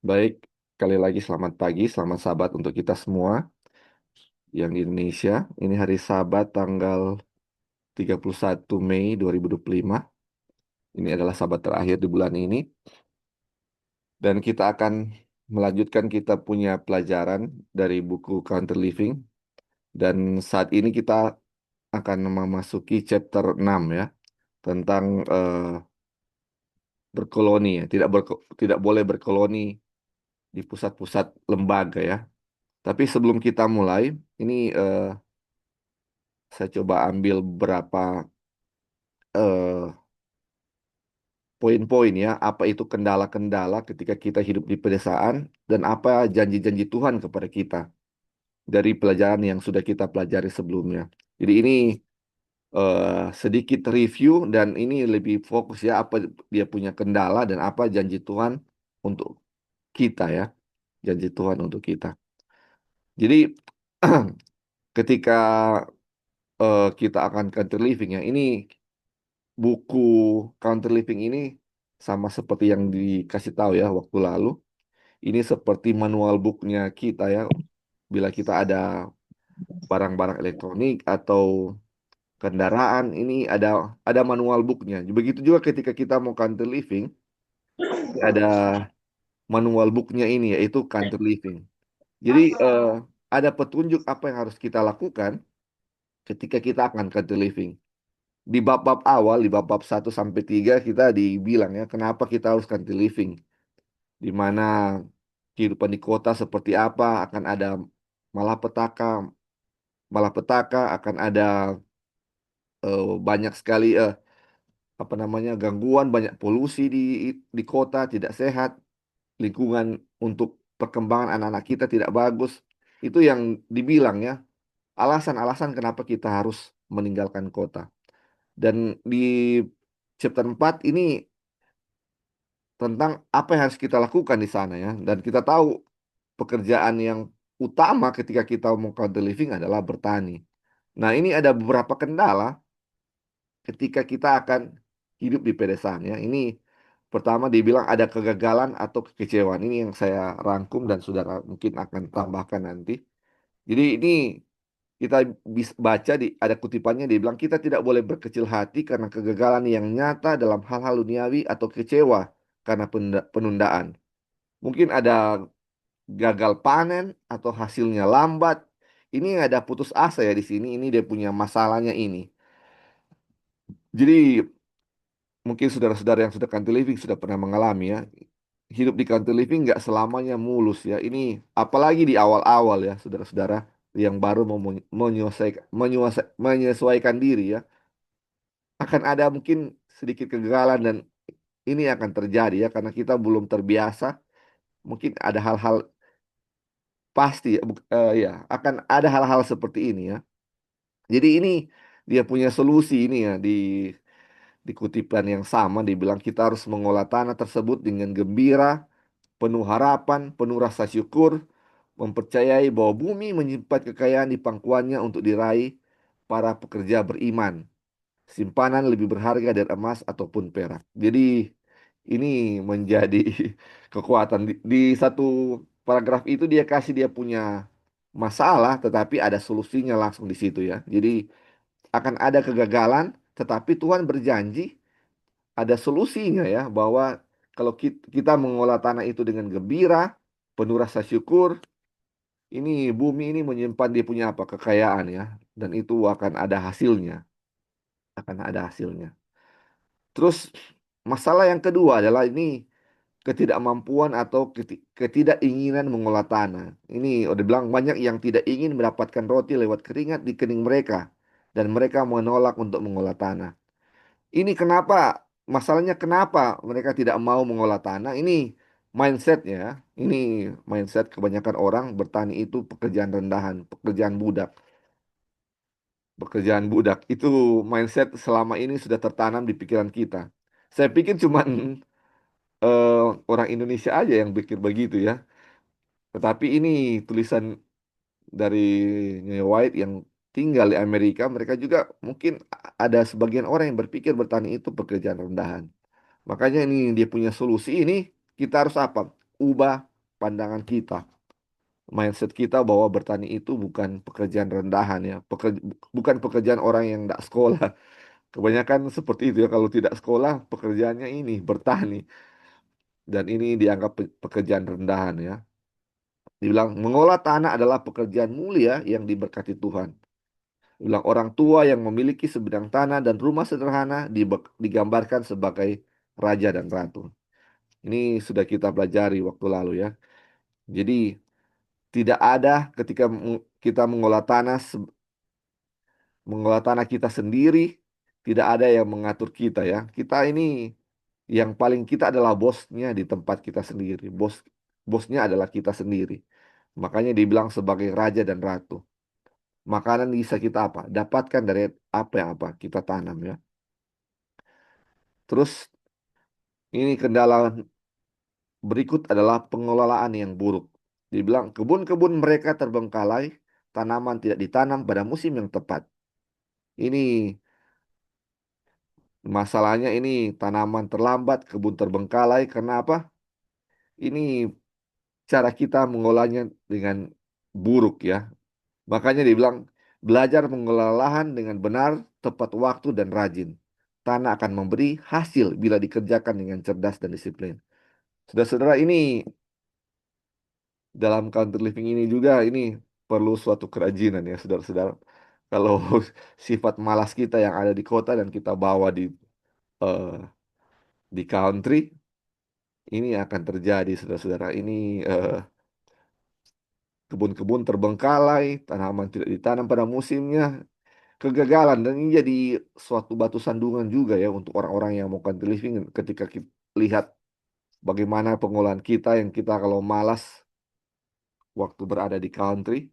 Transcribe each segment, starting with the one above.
Baik, kali lagi selamat pagi, selamat sahabat untuk kita semua yang di Indonesia. Ini hari Sabat tanggal 31 Mei 2025. Ini adalah Sabat terakhir di bulan ini. Dan kita akan melanjutkan kita punya pelajaran dari buku Counter Living. Dan saat ini kita akan memasuki chapter 6 ya. Tentang berkoloni ya. Tidak boleh berkoloni di pusat-pusat lembaga ya. Tapi sebelum kita mulai, ini saya coba ambil beberapa eh, poin-poin ya, apa itu kendala-kendala ketika kita hidup di pedesaan dan apa janji-janji Tuhan kepada kita dari pelajaran yang sudah kita pelajari sebelumnya. Jadi ini sedikit review dan ini lebih fokus ya apa dia punya kendala dan apa janji Tuhan untuk kita ya, janji Tuhan untuk kita. Jadi ketika kita akan country living ya, ini buku Counter Living ini sama seperti yang dikasih tahu ya waktu lalu. Ini seperti manual booknya kita ya. Bila kita ada barang-barang elektronik atau kendaraan, ini ada manual booknya. Begitu juga ketika kita mau Counter Living, ada manual booknya ini yaitu Counter Living. Jadi ada petunjuk apa yang harus kita lakukan ketika kita akan Counter Living. Di bab-bab awal, di bab-bab 1 sampai 3 kita dibilang ya, kenapa kita harus country living. Di mana kehidupan di kota seperti apa, akan ada malapetaka, malapetaka, akan ada banyak sekali apa namanya gangguan, banyak polusi di kota, tidak sehat, lingkungan untuk perkembangan anak-anak kita tidak bagus. Itu yang dibilang ya, alasan-alasan kenapa kita harus meninggalkan kota. Dan di chapter 4 ini tentang apa yang harus kita lakukan di sana ya. Dan kita tahu pekerjaan yang utama ketika kita mau country living adalah bertani. Nah, ini ada beberapa kendala ketika kita akan hidup di pedesaan ya. Ini pertama dibilang ada kegagalan atau kekecewaan. Ini yang saya rangkum dan saudara mungkin akan tambahkan nanti. Jadi ini kita bisa baca di ada kutipannya dibilang kita tidak boleh berkecil hati karena kegagalan yang nyata dalam hal-hal duniawi atau kecewa karena penundaan. Mungkin ada gagal panen atau hasilnya lambat. Ini ada putus asa ya di sini. Ini dia punya masalahnya ini. Jadi mungkin saudara-saudara yang sudah country living sudah pernah mengalami ya. Hidup di country living nggak selamanya mulus ya. Ini apalagi di awal-awal ya saudara-saudara yang baru mau menyesuaikan diri ya. Akan ada mungkin sedikit kegagalan dan ini akan terjadi ya karena kita belum terbiasa. Mungkin ada hal-hal pasti ya, ya akan ada hal-hal seperti ini ya. Jadi ini dia punya solusi ini ya di kutipan yang sama dibilang kita harus mengolah tanah tersebut dengan gembira, penuh harapan, penuh rasa syukur, mempercayai bahwa bumi menyimpan kekayaan di pangkuannya untuk diraih para pekerja beriman. Simpanan lebih berharga dari emas ataupun perak. Jadi ini menjadi kekuatan di satu paragraf itu dia kasih dia punya masalah tetapi ada solusinya langsung di situ ya. Jadi akan ada kegagalan, tetapi Tuhan berjanji ada solusinya ya, bahwa kalau kita mengolah tanah itu dengan gembira, penuh rasa syukur, ini bumi ini menyimpan dia punya apa? Kekayaan ya, dan itu akan ada hasilnya, akan ada hasilnya. Terus masalah yang kedua adalah ini ketidakmampuan atau ketidakinginan mengolah tanah. Ini udah bilang banyak yang tidak ingin mendapatkan roti lewat keringat di kening mereka, dan mereka menolak untuk mengolah tanah. Ini kenapa? Masalahnya kenapa mereka tidak mau mengolah tanah? Ini mindsetnya. Ini mindset kebanyakan orang bertani itu pekerjaan rendahan, pekerjaan budak. Pekerjaan budak itu mindset selama ini sudah tertanam di pikiran kita. Saya pikir cuman eh, orang Indonesia aja yang pikir begitu ya. Tetapi ini tulisan dari New White yang tinggal di Amerika, mereka juga mungkin ada sebagian orang yang berpikir bertani itu pekerjaan rendahan. Makanya ini dia punya solusi ini kita harus apa? Ubah pandangan kita, mindset kita bahwa bertani itu bukan pekerjaan rendahan ya, bukan pekerjaan orang yang tidak sekolah. Kebanyakan seperti itu ya, kalau tidak sekolah pekerjaannya ini bertani, dan ini dianggap pekerjaan rendahan ya. Dibilang mengolah tanah adalah pekerjaan mulia yang diberkati Tuhan. Dibilang orang tua yang memiliki sebidang tanah dan rumah sederhana digambarkan sebagai raja dan ratu. Ini sudah kita pelajari waktu lalu ya. Jadi tidak ada ketika kita mengolah tanah kita sendiri, tidak ada yang mengatur kita ya. Kita ini yang paling kita adalah bosnya di tempat kita sendiri. Bosnya adalah kita sendiri. Makanya dibilang sebagai raja dan ratu. Makanan bisa kita apa? Dapatkan dari apa kita tanam ya. Terus ini kendala berikut adalah pengelolaan yang buruk. Dibilang kebun-kebun mereka terbengkalai, tanaman tidak ditanam pada musim yang tepat. Ini masalahnya, ini tanaman terlambat, kebun terbengkalai karena apa? Ini cara kita mengolahnya dengan buruk ya. Makanya dibilang belajar mengelola lahan dengan benar, tepat waktu dan rajin. Tanah akan memberi hasil bila dikerjakan dengan cerdas dan disiplin. Saudara-saudara, ini dalam country living ini juga ini perlu suatu kerajinan ya, saudara-saudara. Kalau sifat malas kita yang ada di kota dan kita bawa eh, di country, ini akan terjadi, saudara-saudara. Ini kebun-kebun terbengkalai, tanaman tidak ditanam pada musimnya, kegagalan, dan ini jadi suatu batu sandungan juga ya untuk orang-orang yang mau country living ketika kita lihat bagaimana pengolahan kita yang kita kalau malas waktu berada di country,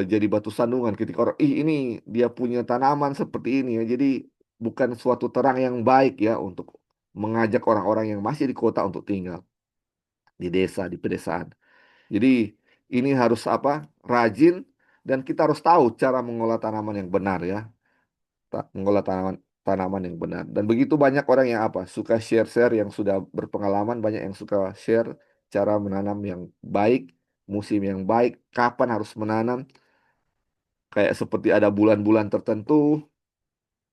jadi batu sandungan ketika orang, ih ini dia punya tanaman seperti ini ya. Jadi bukan suatu terang yang baik ya untuk mengajak orang-orang yang masih di kota untuk tinggal di desa, di pedesaan. Jadi ini harus apa? Rajin, dan kita harus tahu cara mengolah tanaman yang benar ya. Mengolah tanaman yang benar. Dan begitu banyak orang yang apa? Suka share-share, yang sudah berpengalaman, banyak yang suka share cara menanam yang baik, musim yang baik, kapan harus menanam, kayak seperti ada bulan-bulan tertentu,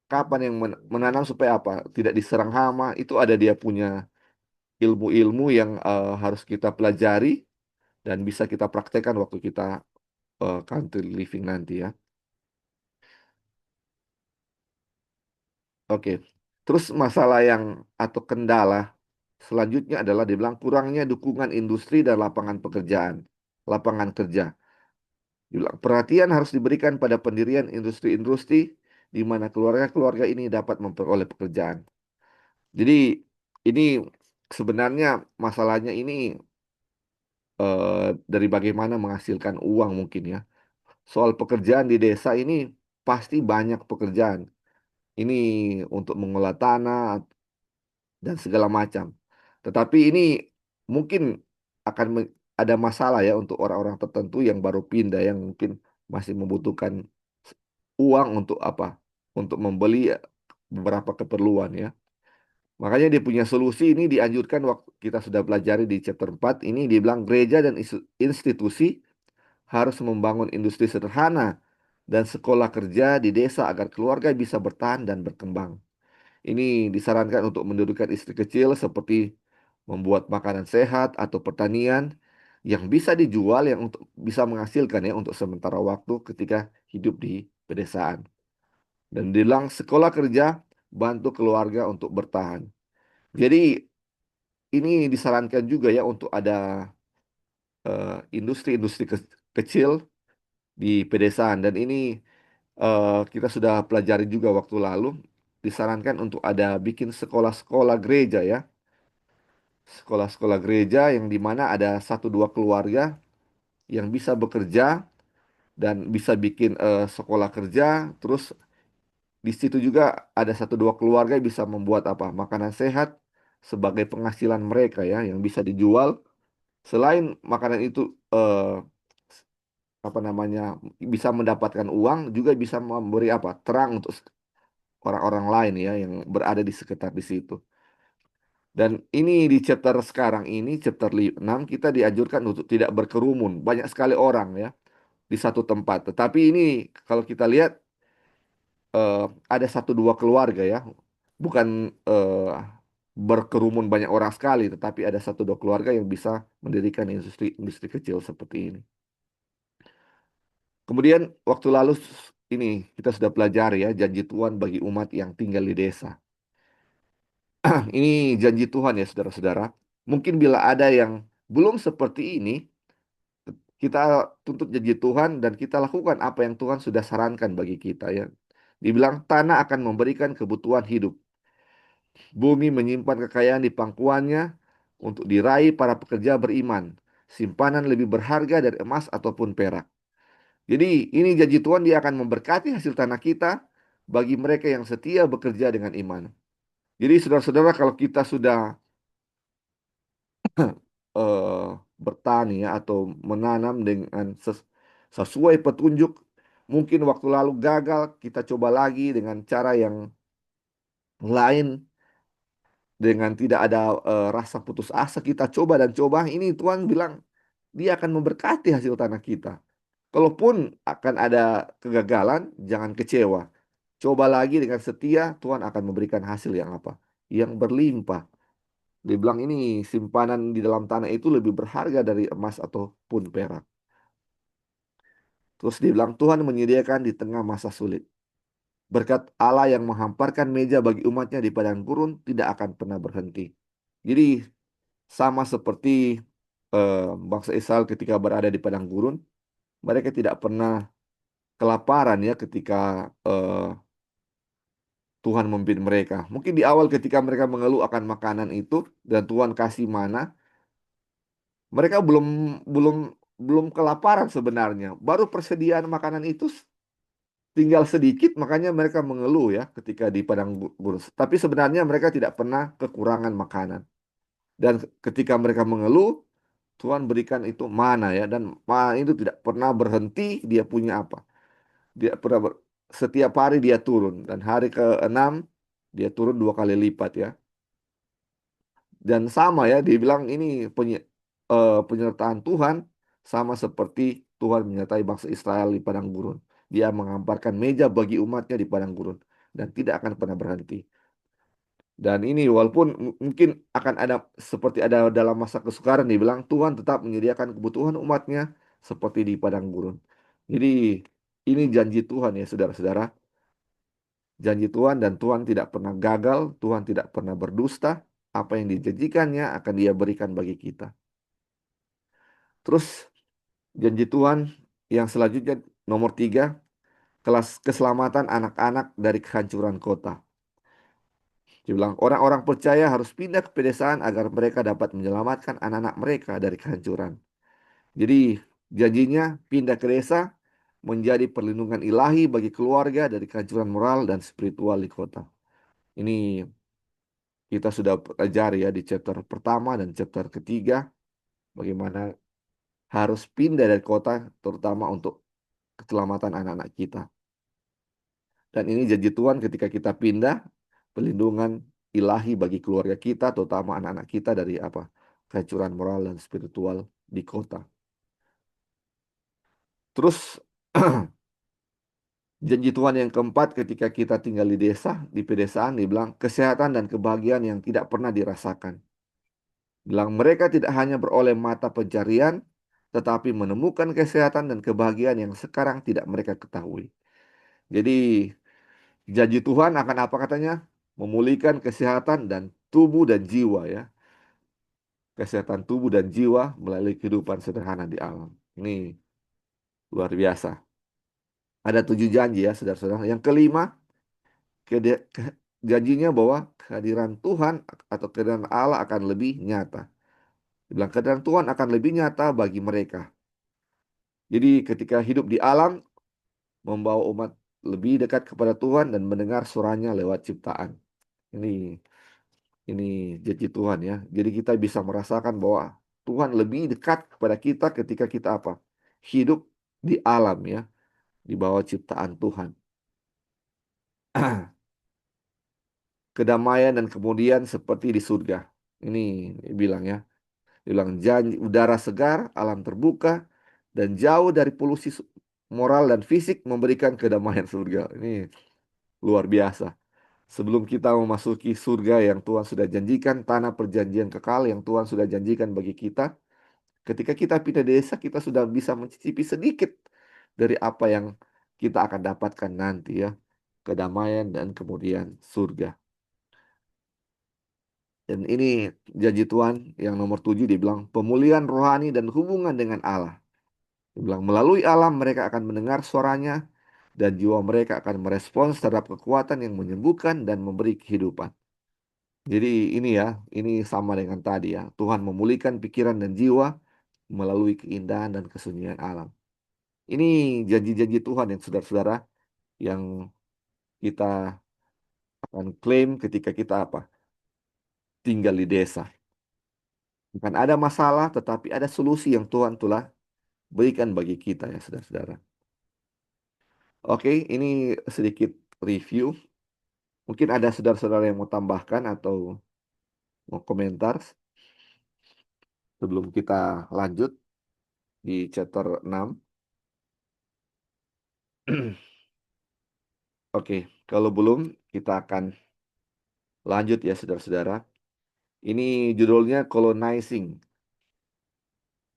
kapan yang menanam supaya apa? Tidak diserang hama. Itu ada dia punya ilmu-ilmu yang harus kita pelajari dan bisa kita praktekkan waktu kita country living nanti ya. Oke. Terus masalah yang atau kendala selanjutnya adalah dibilang kurangnya dukungan industri dan lapangan pekerjaan, lapangan kerja. Dibilang perhatian harus diberikan pada pendirian industri-industri di mana keluarga-keluarga ini dapat memperoleh pekerjaan. Jadi ini sebenarnya masalahnya ini dari bagaimana menghasilkan uang mungkin ya. Soal pekerjaan di desa ini pasti banyak pekerjaan. Ini untuk mengolah tanah dan segala macam. Tetapi ini mungkin akan ada masalah ya untuk orang-orang tertentu yang baru pindah, yang mungkin masih membutuhkan uang untuk apa? Untuk membeli beberapa keperluan ya. Makanya dia punya solusi, ini dianjurkan waktu kita sudah pelajari di chapter 4 ini dibilang gereja dan institusi harus membangun industri sederhana dan sekolah kerja di desa agar keluarga bisa bertahan dan berkembang. Ini disarankan untuk mendirikan istri kecil seperti membuat makanan sehat atau pertanian yang bisa dijual, yang untuk bisa menghasilkan ya untuk sementara waktu ketika hidup di pedesaan. Dan bilang sekolah kerja bantu keluarga untuk bertahan. Jadi ini disarankan juga ya untuk ada industri-industri kecil di pedesaan, dan ini kita sudah pelajari juga waktu lalu, disarankan untuk ada bikin sekolah-sekolah gereja ya, sekolah-sekolah gereja yang dimana ada satu dua keluarga yang bisa bekerja dan bisa bikin sekolah kerja. Terus di situ juga ada satu dua keluarga yang bisa membuat apa, makanan sehat sebagai penghasilan mereka ya, yang bisa dijual. Selain makanan itu apa namanya, bisa mendapatkan uang, juga bisa memberi apa, terang untuk orang-orang lain ya yang berada di sekitar di situ. Dan ini di chapter sekarang ini, chapter 6, kita dianjurkan untuk tidak berkerumun. Banyak sekali orang ya di satu tempat. Tetapi ini kalau kita lihat eh, ada satu dua keluarga ya, bukan berkerumun banyak orang sekali, tetapi ada satu dua keluarga yang bisa mendirikan industri kecil seperti ini. Kemudian waktu lalu ini kita sudah pelajari ya janji Tuhan bagi umat yang tinggal di desa. Ini janji Tuhan ya saudara-saudara. Mungkin bila ada yang belum seperti ini, kita tuntut janji Tuhan dan kita lakukan apa yang Tuhan sudah sarankan bagi kita ya. Dibilang tanah akan memberikan kebutuhan hidup. Bumi menyimpan kekayaan di pangkuannya untuk diraih para pekerja beriman. Simpanan lebih berharga dari emas ataupun perak. Jadi ini janji Tuhan, dia akan memberkati hasil tanah kita bagi mereka yang setia bekerja dengan iman. Jadi saudara-saudara, kalau kita sudah eh, bertani ya, atau menanam dengan sesuai petunjuk, mungkin waktu lalu gagal, kita coba lagi dengan cara yang lain, dengan tidak ada rasa putus asa, kita coba dan coba. Ini Tuhan bilang dia akan memberkati hasil tanah kita. Kalaupun akan ada kegagalan, jangan kecewa. Coba lagi dengan setia, Tuhan akan memberikan hasil yang apa? Yang berlimpah. Dia bilang ini simpanan di dalam tanah itu lebih berharga dari emas ataupun perak. Terus dia bilang Tuhan menyediakan di tengah masa sulit. Berkat Allah yang menghamparkan meja bagi umatnya di padang gurun tidak akan pernah berhenti. Jadi sama seperti bangsa Israel ketika berada di padang gurun, mereka tidak pernah kelaparan ya ketika eh, Tuhan memimpin mereka. Mungkin di awal ketika mereka mengeluh akan makanan itu dan Tuhan kasih mana, mereka belum belum belum kelaparan sebenarnya. Baru persediaan makanan itu tinggal sedikit, makanya mereka mengeluh ya ketika di padang gurun. Tapi sebenarnya mereka tidak pernah kekurangan makanan. Dan ketika mereka mengeluh, Tuhan berikan itu mana ya, dan mana itu tidak pernah berhenti. Dia punya apa? Dia pernah setiap hari dia turun, dan hari ke-6 dia turun 2 kali lipat ya. Dan sama ya, dibilang ini penyertaan Tuhan sama seperti Tuhan menyertai bangsa Israel di padang gurun. Dia mengamparkan meja bagi umatnya di padang gurun dan tidak akan pernah berhenti. Dan ini walaupun mungkin akan ada seperti ada dalam masa kesukaran, dibilang Tuhan tetap menyediakan kebutuhan umatnya seperti di padang gurun. Jadi ini janji Tuhan ya saudara-saudara. Janji Tuhan, dan Tuhan tidak pernah gagal, Tuhan tidak pernah berdusta. Apa yang dijanjikannya akan Dia berikan bagi kita. Terus janji Tuhan yang selanjutnya nomor 3, kelas keselamatan anak-anak dari kehancuran kota. Dia bilang orang-orang percaya harus pindah ke pedesaan agar mereka dapat menyelamatkan anak-anak mereka dari kehancuran. Jadi janjinya pindah ke desa menjadi perlindungan ilahi bagi keluarga dari kehancuran moral dan spiritual di kota. Ini kita sudah pelajari ya di chapter pertama dan chapter ketiga bagaimana harus pindah dari kota terutama untuk keselamatan anak-anak kita. Dan ini janji Tuhan ketika kita pindah, pelindungan ilahi bagi keluarga kita terutama anak-anak kita dari apa? Kehancuran moral dan spiritual di kota. Terus janji Tuhan yang keempat ketika kita tinggal di desa, di pedesaan, dibilang kesehatan dan kebahagiaan yang tidak pernah dirasakan. Bilang mereka tidak hanya beroleh mata pencarian, tetapi menemukan kesehatan dan kebahagiaan yang sekarang tidak mereka ketahui. Jadi janji Tuhan akan apa katanya? Memulihkan kesehatan dan tubuh dan jiwa ya. Kesehatan tubuh dan jiwa melalui kehidupan sederhana di alam. Ini luar biasa. Ada 7 janji ya saudara-saudara. Yang kelima, janjinya bahwa kehadiran Tuhan atau kehadiran Allah akan lebih nyata. Dibilang kehadiran Tuhan akan lebih nyata bagi mereka. Jadi ketika hidup di alam, membawa umat lebih dekat kepada Tuhan dan mendengar suaranya lewat ciptaan. Ini ini janji Tuhan ya. Jadi kita bisa merasakan bahwa Tuhan lebih dekat kepada kita ketika kita apa? Hidup di alam ya, di bawah ciptaan Tuhan. Kedamaian dan kemudian seperti di surga. Ini bilang ya, bilang janji udara segar, alam terbuka, dan jauh dari polusi moral dan fisik memberikan kedamaian surga. Ini luar biasa. Sebelum kita memasuki surga yang Tuhan sudah janjikan, tanah perjanjian kekal yang Tuhan sudah janjikan bagi kita, ketika kita pindah desa, kita sudah bisa mencicipi sedikit dari apa yang kita akan dapatkan nanti ya. Kedamaian dan kemudian surga. Dan ini janji Tuhan yang nomor 7 dibilang pemulihan rohani dan hubungan dengan Allah. Dibilang melalui alam mereka akan mendengar suaranya dan jiwa mereka akan merespons terhadap kekuatan yang menyembuhkan dan memberi kehidupan. Jadi ini ya, ini sama dengan tadi ya. Tuhan memulihkan pikiran dan jiwa melalui keindahan dan kesunyian alam. Ini janji-janji Tuhan yang saudara-saudara yang kita akan klaim ketika kita apa? Tinggal di desa. Bukan ada masalah, tetapi ada solusi yang Tuhan telah berikan bagi kita ya saudara-saudara. Oke, ini sedikit review. Mungkin ada saudara-saudara yang mau tambahkan atau mau komentar sebelum kita lanjut di chapter 6. Oke, kalau belum kita akan lanjut ya saudara-saudara. Ini judulnya Colonizing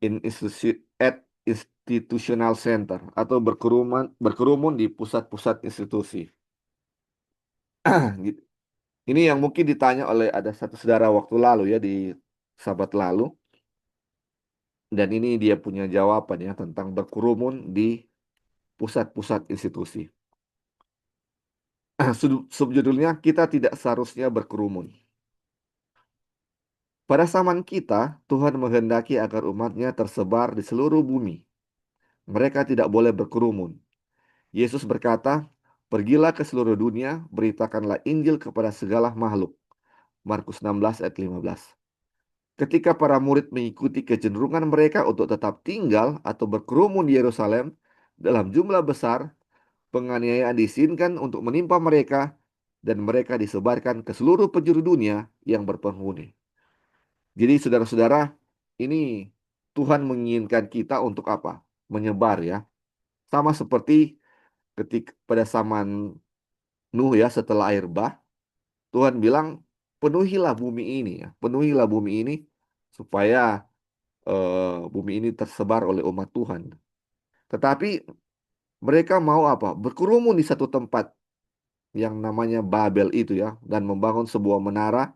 in at Institutional Center atau berkerumun di pusat-pusat institusi. Gitu. Ini yang mungkin ditanya oleh ada satu saudara waktu lalu ya di sahabat lalu dan ini dia punya jawaban ya tentang berkerumun di pusat-pusat institusi. Subjudulnya kita tidak seharusnya berkerumun. Pada zaman kita, Tuhan menghendaki agar umatnya tersebar di seluruh bumi. Mereka tidak boleh berkerumun. Yesus berkata, "Pergilah ke seluruh dunia, beritakanlah Injil kepada segala makhluk." Markus 16 ayat 15. Ketika para murid mengikuti kecenderungan mereka untuk tetap tinggal atau berkerumun di Yerusalem dalam jumlah besar, penganiayaan diizinkan untuk menimpa mereka dan mereka disebarkan ke seluruh penjuru dunia yang berpenghuni. Jadi saudara-saudara, ini Tuhan menginginkan kita untuk apa? Menyebar ya. Sama seperti ketika pada zaman Nuh ya setelah air bah, Tuhan bilang penuhilah bumi ini ya. Penuhilah bumi ini supaya bumi ini tersebar oleh umat Tuhan. Tetapi mereka mau apa? Berkerumun di satu tempat yang namanya Babel itu ya dan membangun sebuah menara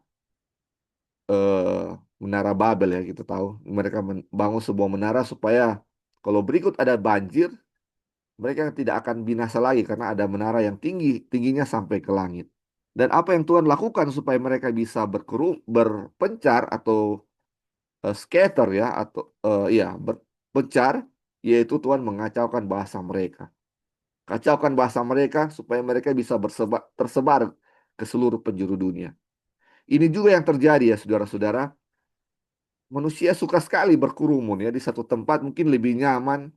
menara Babel ya kita tahu. Mereka membangun sebuah menara supaya kalau berikut ada banjir, mereka tidak akan binasa lagi karena ada menara yang tingginya sampai ke langit. Dan apa yang Tuhan lakukan supaya mereka bisa berpencar atau scatter ya atau ya berpencar yaitu Tuhan mengacaukan bahasa mereka. Kacaukan bahasa mereka supaya mereka bisa tersebar ke seluruh penjuru dunia. Ini juga yang terjadi ya saudara-saudara. Manusia suka sekali berkerumun ya di satu tempat mungkin lebih nyaman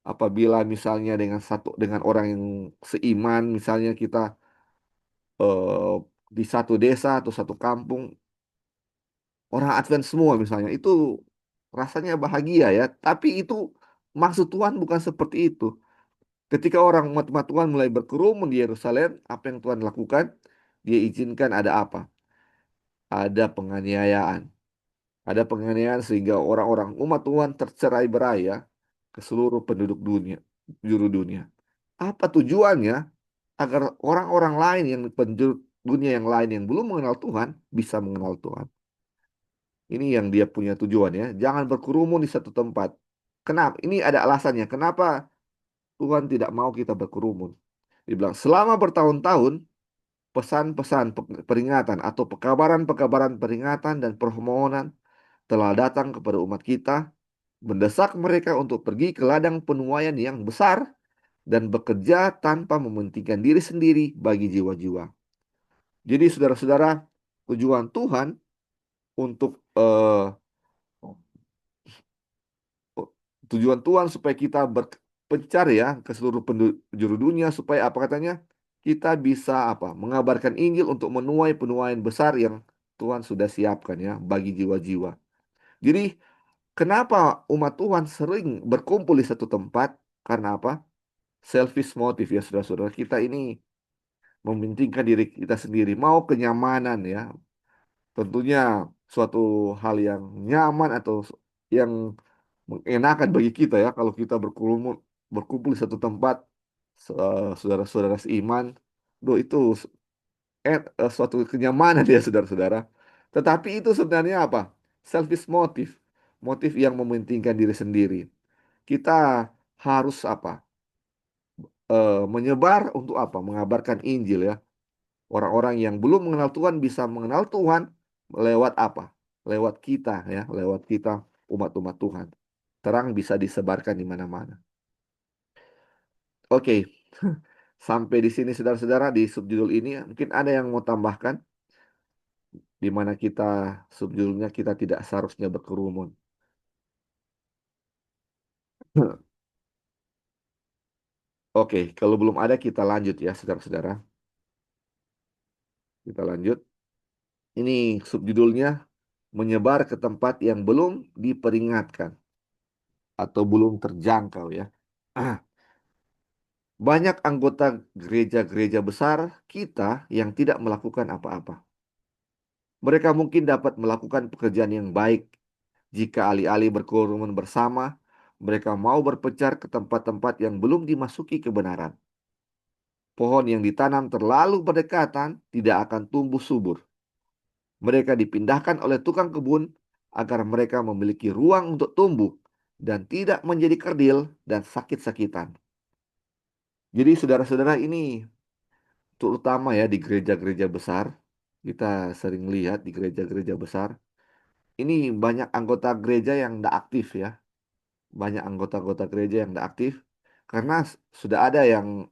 apabila misalnya dengan orang yang seiman misalnya kita eh, di satu desa atau satu kampung orang Advent semua misalnya itu rasanya bahagia ya tapi itu maksud Tuhan bukan seperti itu ketika orang umat Tuhan mulai berkerumun di Yerusalem apa yang Tuhan lakukan dia izinkan ada apa ada penganiayaan sehingga orang-orang umat Tuhan tercerai-berai ya ke seluruh penduduk dunia juru dunia apa tujuannya agar orang-orang lain yang penjuru dunia yang lain yang belum mengenal Tuhan bisa mengenal Tuhan. Ini yang dia punya tujuan ya. Jangan berkerumun di satu tempat. Kenapa? Ini ada alasannya. Kenapa Tuhan tidak mau kita berkerumun? Dia bilang, selama bertahun-tahun, pesan-pesan peringatan atau pekabaran-pekabaran peringatan dan permohonan telah datang kepada umat kita, mendesak mereka untuk pergi ke ladang penuaian yang besar dan bekerja tanpa mementingkan diri sendiri bagi jiwa-jiwa. Jadi saudara-saudara, tujuan Tuhan untuk tujuan Tuhan supaya kita berpencar ya ke seluruh penjuru dunia supaya apa katanya? Kita bisa apa? Mengabarkan Injil untuk menuai penuaian besar yang Tuhan sudah siapkan ya bagi jiwa-jiwa. Jadi kenapa umat Tuhan sering berkumpul di satu tempat? Karena apa? Selfish motive ya saudara-saudara. Kita ini mementingkan diri kita sendiri, mau kenyamanan ya. Tentunya suatu hal yang nyaman atau yang mengenakan bagi kita ya kalau kita berkumpul di satu tempat saudara-saudara seiman, itu suatu kenyamanan ya saudara-saudara. Tetapi itu sebenarnya apa? Selfish motive, motif yang mementingkan diri sendiri. Kita harus apa? Menyebar untuk apa? Mengabarkan Injil ya. Orang-orang yang belum mengenal Tuhan bisa mengenal Tuhan lewat apa? Lewat kita ya, lewat kita umat-umat Tuhan. Terang bisa disebarkan di mana-mana. Oke, sampai di sini saudara-saudara di subjudul ini mungkin ada yang mau tambahkan di mana kita subjudulnya kita tidak seharusnya berkerumun. Oke, kalau belum ada kita lanjut ya saudara-saudara. Kita lanjut. Ini subjudulnya menyebar ke tempat yang belum diperingatkan atau belum terjangkau ya. Banyak anggota gereja-gereja besar kita yang tidak melakukan apa-apa. Mereka mungkin dapat melakukan pekerjaan yang baik jika alih-alih berkerumun bersama, mereka mau berpencar ke tempat-tempat yang belum dimasuki kebenaran. Pohon yang ditanam terlalu berdekatan tidak akan tumbuh subur. Mereka dipindahkan oleh tukang kebun agar mereka memiliki ruang untuk tumbuh dan tidak menjadi kerdil dan sakit-sakitan. Jadi saudara-saudara ini terutama ya di gereja-gereja besar, kita sering lihat di gereja-gereja besar, ini banyak anggota gereja yang tidak aktif ya. Banyak anggota-anggota gereja yang tidak aktif karena sudah ada yang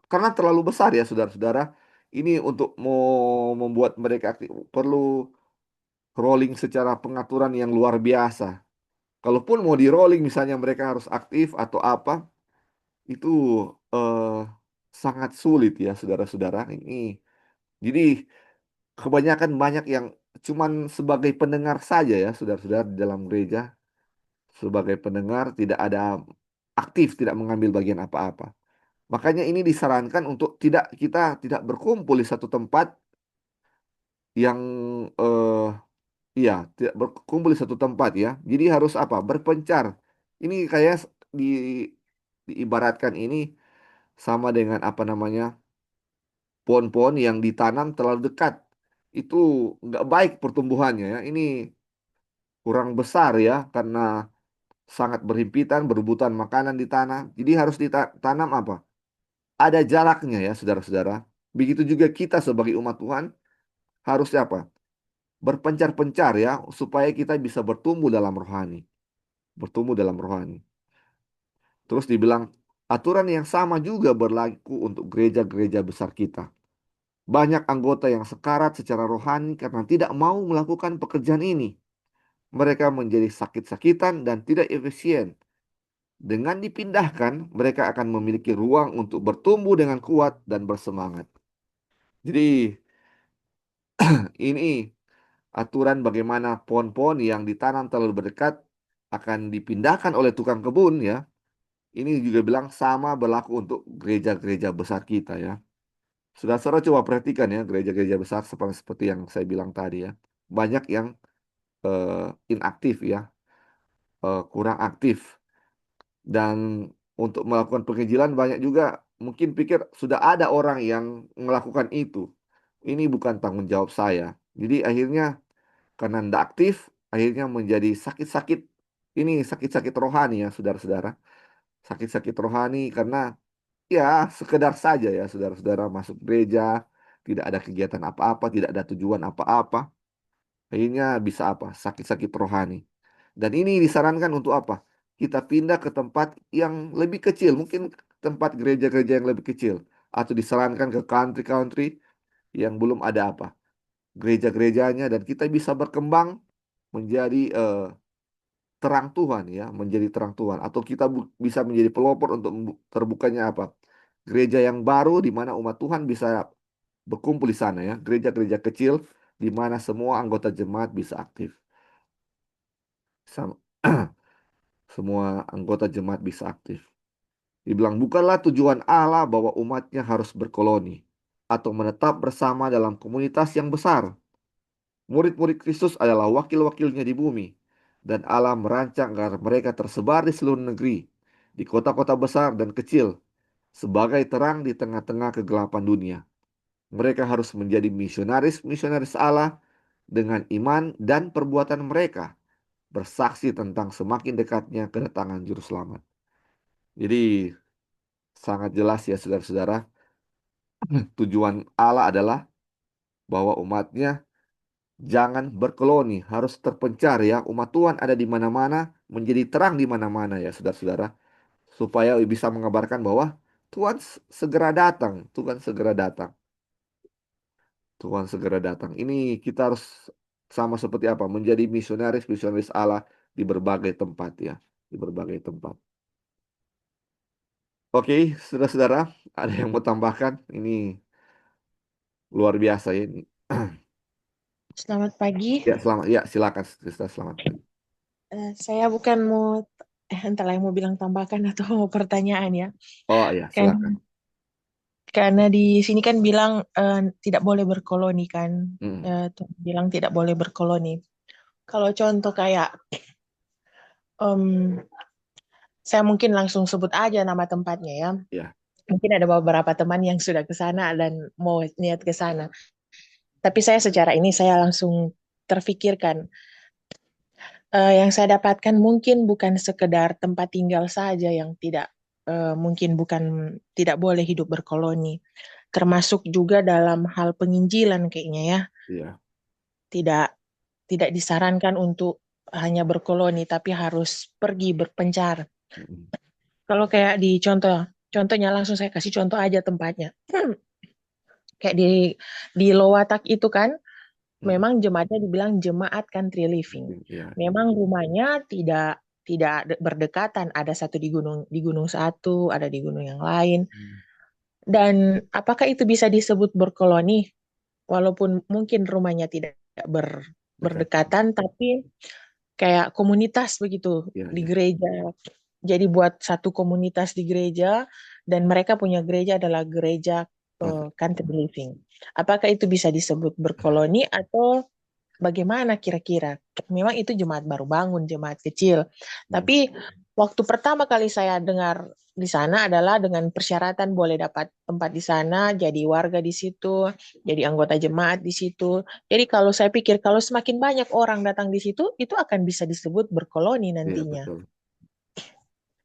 karena terlalu besar ya saudara-saudara. Ini untuk mau membuat mereka aktif perlu rolling secara pengaturan yang luar biasa. Kalaupun mau di rolling misalnya mereka harus aktif atau apa, itu eh, sangat sulit ya saudara-saudara. Ini jadi kebanyakan banyak yang cuman sebagai pendengar saja ya saudara-saudara di dalam gereja. Sebagai pendengar tidak ada aktif, tidak mengambil bagian apa-apa. Makanya ini disarankan untuk kita tidak berkumpul di satu tempat yang eh iya, tidak berkumpul di satu tempat ya. Jadi harus apa? Berpencar. Ini kayak di diibaratkan ini sama dengan apa namanya? Pohon-pohon yang ditanam terlalu dekat. Itu nggak baik pertumbuhannya ya. Ini kurang besar ya karena sangat berhimpitan, berebutan makanan di tanah. Jadi harus ditanam apa? Ada jaraknya ya, saudara-saudara. Begitu juga kita sebagai umat Tuhan harus apa? Berpencar-pencar ya, supaya kita bisa bertumbuh dalam rohani. Bertumbuh dalam rohani. Terus dibilang, aturan yang sama juga berlaku untuk gereja-gereja besar kita. Banyak anggota yang sekarat secara rohani karena tidak mau melakukan pekerjaan ini. Mereka menjadi sakit-sakitan dan tidak efisien. Dengan dipindahkan, mereka akan memiliki ruang untuk bertumbuh dengan kuat dan bersemangat. Jadi, ini aturan bagaimana pohon-pohon yang ditanam terlalu berdekat akan dipindahkan oleh tukang kebun ya. Ini juga bilang sama berlaku untuk gereja-gereja besar kita ya. Saudara-saudara coba perhatikan ya gereja-gereja besar seperti yang saya bilang tadi ya. Banyak yang inaktif ya, kurang aktif. Dan untuk melakukan penginjilan banyak juga mungkin pikir sudah ada orang yang melakukan itu. Ini bukan tanggung jawab saya. Jadi akhirnya karena tidak aktif, akhirnya menjadi sakit-sakit. Ini sakit-sakit rohani ya, saudara-saudara. Sakit-sakit rohani karena ya sekedar saja ya, saudara-saudara masuk gereja, tidak ada kegiatan apa-apa, tidak ada tujuan apa-apa. Akhirnya bisa apa? Sakit-sakit rohani. Dan ini disarankan untuk apa? Kita pindah ke tempat yang lebih kecil, mungkin tempat gereja-gereja yang lebih kecil. Atau disarankan ke country-country yang belum ada apa? Gereja-gerejanya dan kita bisa berkembang menjadi terang Tuhan ya, menjadi terang Tuhan atau kita bisa menjadi pelopor untuk terbukanya apa? Gereja yang baru di mana umat Tuhan bisa berkumpul di sana ya, gereja-gereja kecil di mana semua anggota jemaat bisa aktif. Sama, semua anggota jemaat bisa aktif. Dibilang, bukanlah tujuan Allah bahwa umatnya harus berkoloni atau menetap bersama dalam komunitas yang besar. Murid-murid Kristus adalah wakil-wakilnya di bumi, dan Allah merancang agar mereka tersebar di seluruh negeri, di kota-kota besar dan kecil, sebagai terang di tengah-tengah kegelapan dunia. Mereka harus menjadi misionaris-misionaris Allah dengan iman dan perbuatan mereka, bersaksi tentang semakin dekatnya kedatangan Juru Selamat. Jadi sangat jelas ya saudara-saudara, tujuan Allah adalah bahwa umatnya jangan berkeloni, harus terpencar ya. Umat Tuhan ada di mana-mana, menjadi terang di mana-mana ya saudara-saudara. Supaya bisa mengabarkan bahwa Tuhan segera datang, Tuhan segera datang, Tuhan segera datang. Ini kita harus sama seperti apa? Menjadi misionaris Allah di berbagai tempat ya, di berbagai tempat. Oke, saudara-saudara, ada yang mau tambahkan? Ini luar biasa ya ini. Selamat pagi. Ya, selamat. Ya, silakan, Sister. Selamat pagi. Saya bukan mau entahlah yang mau bilang tambahkan atau mau pertanyaan ya. Oh ya, Kan silakan. karena di sini kan bilang tidak boleh berkoloni kan. Hmm, Tuh, bilang tidak boleh berkoloni. Kalau contoh kayak em, saya mungkin langsung sebut aja nama tempatnya ya. ya, Mungkin ada beberapa teman yang sudah ke sana dan mau niat ke sana. Tapi saya secara ini saya langsung terfikirkan yang saya dapatkan mungkin bukan sekedar tempat tinggal saja yang tidak mungkin bukan tidak boleh hidup berkoloni, termasuk juga dalam hal penginjilan kayaknya ya. ya. Tidak tidak disarankan untuk hanya berkoloni tapi harus pergi berpencar. Hmm, Kalau kayak di contohnya langsung saya kasih contoh aja tempatnya. Kayak di Lowatak itu kan hmm, memang jemaatnya dibilang jemaat country living. ya, ya. Memang rumahnya tidak tidak berdekatan, ada satu di gunung satu, ada di gunung yang lain. Hmm, Dan apakah itu bisa disebut berkoloni? Walaupun mungkin rumahnya tidak dekat. berdekatan, tapi kayak komunitas begitu Ya, di ya. gereja. Jadi buat satu komunitas di gereja dan mereka punya gereja adalah gereja Mantap. country living. Apakah itu bisa disebut berkoloni atau bagaimana kira-kira? Memang itu jemaat baru bangun, jemaat kecil. Hmm, Tapi waktu pertama kali saya dengar di sana adalah dengan persyaratan boleh dapat tempat di sana, jadi warga di situ, jadi anggota jemaat di situ. Jadi kalau saya pikir kalau semakin banyak orang datang di situ, itu akan bisa disebut berkoloni iya, nantinya. betul.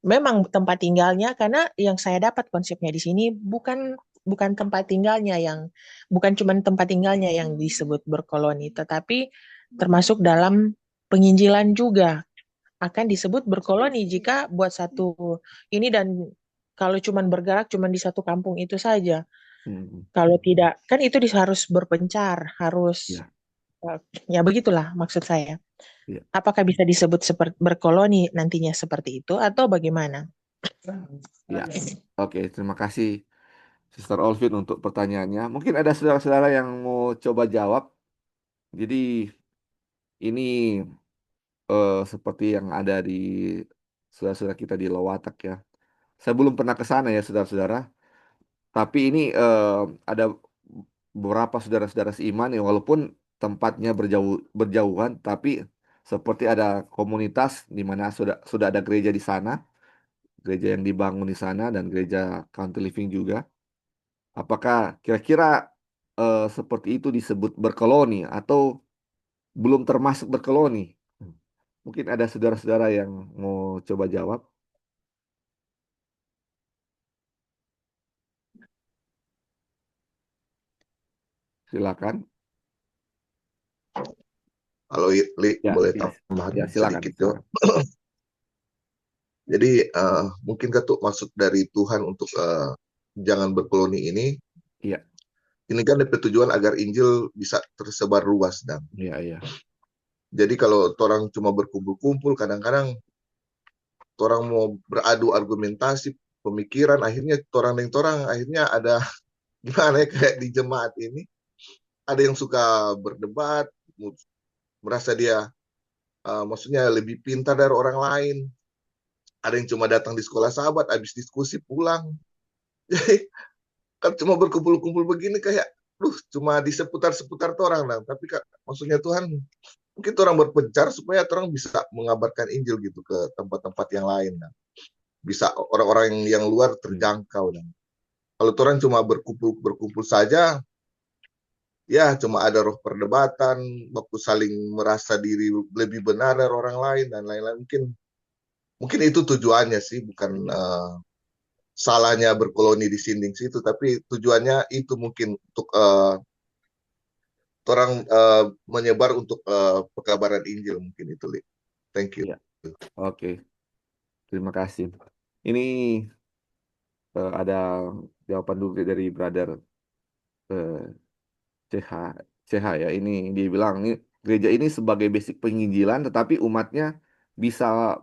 Memang tempat tinggalnya karena yang saya dapat konsepnya di sini bukan bukan tempat tinggalnya yang bukan cuma tempat tinggalnya yang disebut berkoloni, tetapi termasuk dalam penginjilan juga akan disebut berkoloni jika buat satu ini dan kalau cuma bergerak cuma di satu kampung itu saja. Hmm, Kalau tidak, kan itu harus berpencar, harus ya, eh, ya begitulah maksud saya. ya, Apakah bisa disebut seperti berkoloni nantinya seperti itu atau bagaimana? ya. Oke, terima kasih Sister Olvin untuk pertanyaannya. Mungkin ada saudara-saudara yang mau coba jawab. Jadi ini seperti yang ada di saudara-saudara kita di Lowatak ya. Saya belum pernah ke sana ya saudara-saudara. Tapi ini ada beberapa saudara-saudara seiman ya walaupun tempatnya berjauhan, tapi seperti ada komunitas di mana sudah ada gereja di sana, gereja yang dibangun di sana dan gereja country living juga. Apakah kira-kira seperti itu disebut berkoloni atau belum termasuk berkoloni? Mungkin ada saudara-saudara yang mau coba jawab. Silakan. Kalau Li Ya, boleh ya, tambahan ya, silakan, sedikit tuh. silakan. Jadi mungkin tuh maksud dari Tuhan untuk jangan berkoloni Iya, ini kan tujuan agar Injil bisa tersebar luas dan iya, iya. jadi kalau orang cuma berkumpul-kumpul kadang-kadang orang mau beradu argumentasi pemikiran akhirnya orang akhirnya ada gimana ya kayak di jemaat ini ada yang suka berdebat, merasa dia maksudnya lebih pintar dari orang lain. Ada yang cuma datang di sekolah sahabat, habis diskusi pulang. Jadi kan cuma berkumpul-kumpul begini kayak, cuma di seputar-seputar orang lah. Tapi kak, maksudnya Tuhan, mungkin orang berpencar supaya orang bisa mengabarkan Injil gitu ke tempat-tempat yang lain. Nah. Bisa orang-orang yang luar terjangkau. Nah. Kalau orang cuma berkumpul saja, ya cuma ada roh perdebatan, waktu saling merasa diri lebih benar dari orang lain dan lain-lain. Mungkin itu tujuannya sih, bukan salahnya berkoloni di Sinding situ, tapi tujuannya itu mungkin untuk orang menyebar untuk pekabaran Injil mungkin itu, Li. Thank you. Ya, oke. Terima kasih. Ini ada jawaban dulu dari brother eh, CH CH ya. Ini dia bilang ini gereja ini sebagai basic penginjilan, tetapi umatnya bisa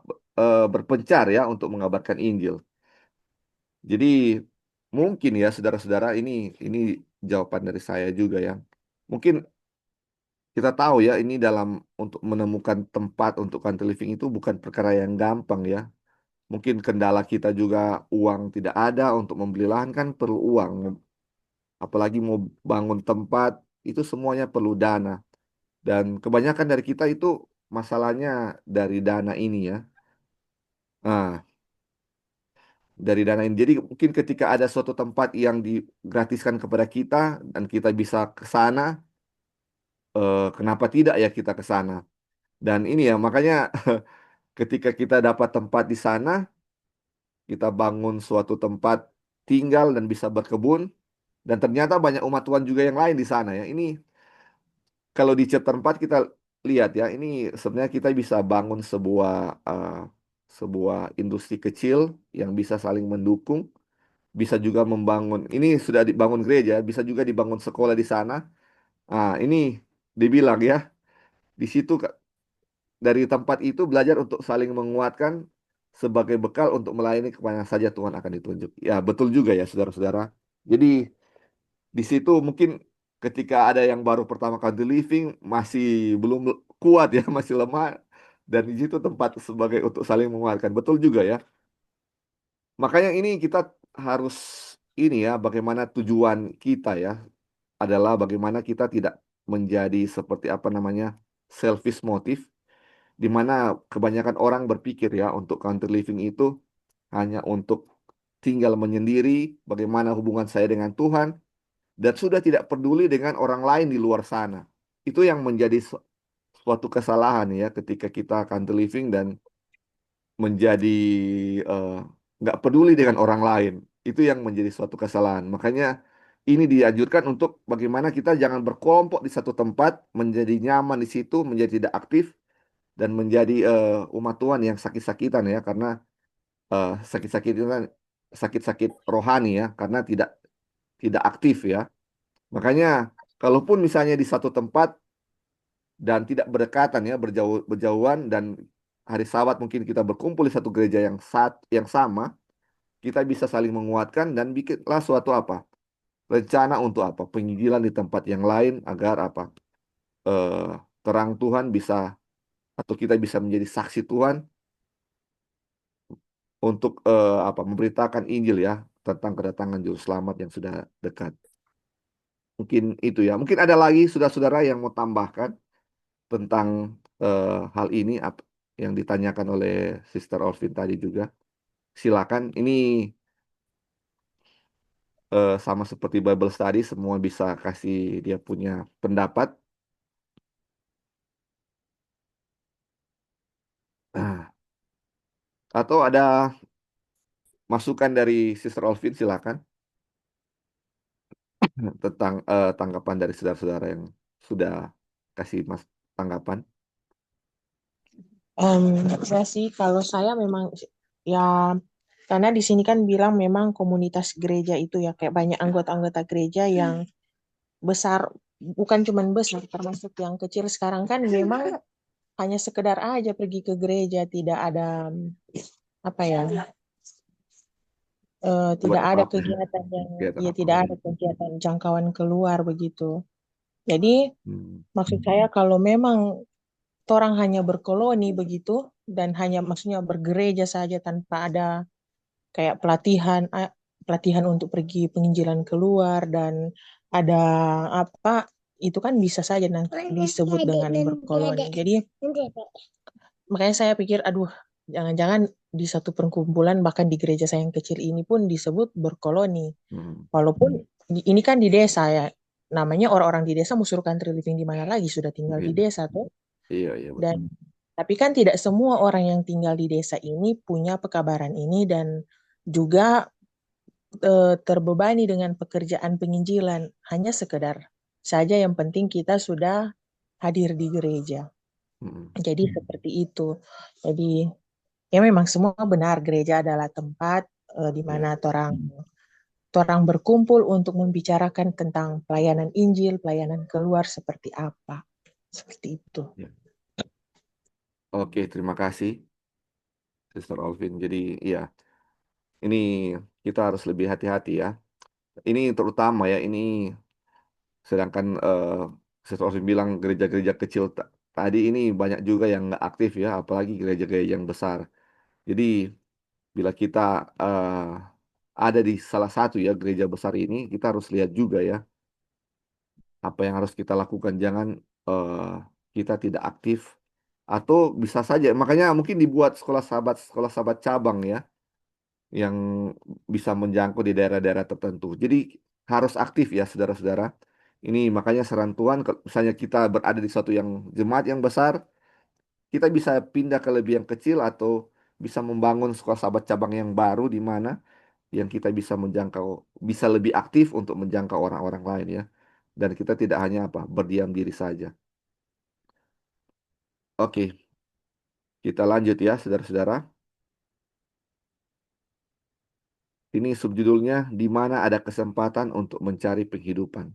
berpencar ya untuk mengabarkan Injil. Jadi mungkin ya saudara-saudara ini jawaban dari saya juga ya. Mungkin kita tahu ya ini dalam untuk menemukan tempat untuk country living itu bukan perkara yang gampang ya. Mungkin kendala kita juga uang tidak ada untuk membeli lahan kan perlu uang. Apalagi mau bangun tempat itu semuanya perlu dana. Dan kebanyakan dari kita itu masalahnya dari dana ini ya. Nah, dari dana ini. Jadi mungkin ketika ada suatu tempat yang digratiskan kepada kita dan kita bisa ke sana, kenapa tidak ya kita ke sana? Dan ini ya makanya ketika kita dapat tempat di sana, kita bangun suatu tempat tinggal dan bisa berkebun dan ternyata banyak umat Tuhan juga yang lain di sana ya. Ini kalau di chapter 4 kita lihat ya, ini sebenarnya kita bisa bangun sebuah industri kecil yang bisa saling mendukung, bisa juga membangun. Ini sudah dibangun gereja, bisa juga dibangun sekolah di sana. Ah, ini dibilang ya, di situ dari tempat itu belajar untuk saling menguatkan sebagai bekal untuk melayani kemana saja Tuhan akan ditunjuk. Ya, betul juga ya saudara-saudara. Jadi di situ mungkin ketika ada yang baru pertama kali living masih belum kuat ya, masih lemah dan di situ tempat sebagai untuk saling menguatkan. Betul juga ya. Makanya ini kita harus ini ya bagaimana tujuan kita ya adalah bagaimana kita tidak menjadi seperti apa namanya selfish motive di mana kebanyakan orang berpikir ya untuk country living itu hanya untuk tinggal menyendiri, bagaimana hubungan saya dengan Tuhan dan sudah tidak peduli dengan orang lain di luar sana. Itu yang menjadi suatu kesalahan ya ketika kita country living dan menjadi eh, nggak peduli dengan orang lain. Itu yang menjadi suatu kesalahan. Makanya ini dianjurkan untuk bagaimana kita jangan berkelompok di satu tempat, menjadi nyaman di situ, menjadi tidak aktif, dan menjadi umat Tuhan yang sakit-sakitan ya, karena sakit-sakit itu kan sakit-sakit rohani ya, karena tidak tidak aktif ya. Makanya kalaupun misalnya di satu tempat dan tidak berdekatan ya, berjauhan dan hari Sabat mungkin kita berkumpul di satu gereja yang sama, kita bisa saling menguatkan dan bikinlah suatu apa? Rencana untuk apa? Penginjilan di tempat yang lain agar apa? eh, Terang Tuhan bisa atau kita bisa menjadi saksi Tuhan untuk apa? Memberitakan Injil ya tentang kedatangan juru selamat yang sudah dekat. Mungkin itu ya. Mungkin ada lagi saudara-saudara yang mau tambahkan tentang hal ini yang ditanyakan oleh Sister Orvin tadi juga. Silakan. Ini sama seperti Bible study, semua bisa kasih dia punya pendapat. Nah, atau ada masukan dari Sister Olvin, silakan tentang tanggapan dari saudara-saudara yang sudah kasih tanggapan. Ya sih, kalau saya memang ya karena di sini kan bilang memang komunitas gereja itu ya kayak banyak anggota-anggota gereja yang besar, bukan cuman besar, termasuk yang kecil sekarang kan memang hanya sekedar aja pergi ke gereja, tidak ada apa ya, Buat tidak ada apa-apa. kegiatan yang Kegiatan ya apa. tidak ada kegiatan jangkauan keluar begitu. Jadi Hmm. maksud saya kalau memang orang hanya berkoloni begitu dan hanya maksudnya bergereja saja tanpa ada kayak pelatihan untuk pergi penginjilan keluar dan ada apa itu kan bisa saja nanti disebut dengan berkoloni. Jadi makanya saya pikir aduh jangan-jangan di satu perkumpulan bahkan di gereja saya yang kecil ini pun disebut berkoloni. Hmm. Walaupun ini kan di desa ya. Namanya orang-orang di desa mau suruh country living di mana lagi sudah tinggal di Iya, desa tuh. iya, iya betul. Dan tapi kan tidak semua orang yang tinggal di desa ini punya pekabaran ini dan juga terbebani dengan pekerjaan penginjilan. Hanya sekedar saja yang penting kita sudah hadir di gereja. Hmm. Jadi seperti itu. Jadi ya memang semua benar gereja adalah tempat di Iya, mana orang orang berkumpul untuk membicarakan tentang pelayanan Injil, pelayanan keluar seperti apa. Seperti itu. iya. Oke, terima kasih, Sister Alvin. Jadi, iya, ini kita harus lebih hati-hati ya. Ini terutama ya, ini sedangkan Sister Alvin bilang gereja-gereja kecil tadi ini banyak juga yang nggak aktif ya, apalagi gereja-gereja yang besar. Jadi, bila kita ada di salah satu ya gereja besar ini, kita harus lihat juga ya apa yang harus kita lakukan. Jangan eh, kita tidak aktif atau bisa saja. Makanya mungkin dibuat sekolah sahabat cabang ya yang bisa menjangkau di daerah-daerah tertentu. Jadi harus aktif ya saudara-saudara. Ini makanya saran Tuhan, kalau misalnya kita berada di suatu yang jemaat yang besar, kita bisa pindah ke lebih yang kecil atau bisa membangun sekolah sahabat cabang yang baru di mana yang kita bisa menjangkau, bisa lebih aktif untuk menjangkau orang-orang lain ya. Dan kita tidak hanya apa, berdiam diri saja. Oke, kita lanjut ya, saudara-saudara. Ini subjudulnya, di mana ada kesempatan untuk mencari penghidupan.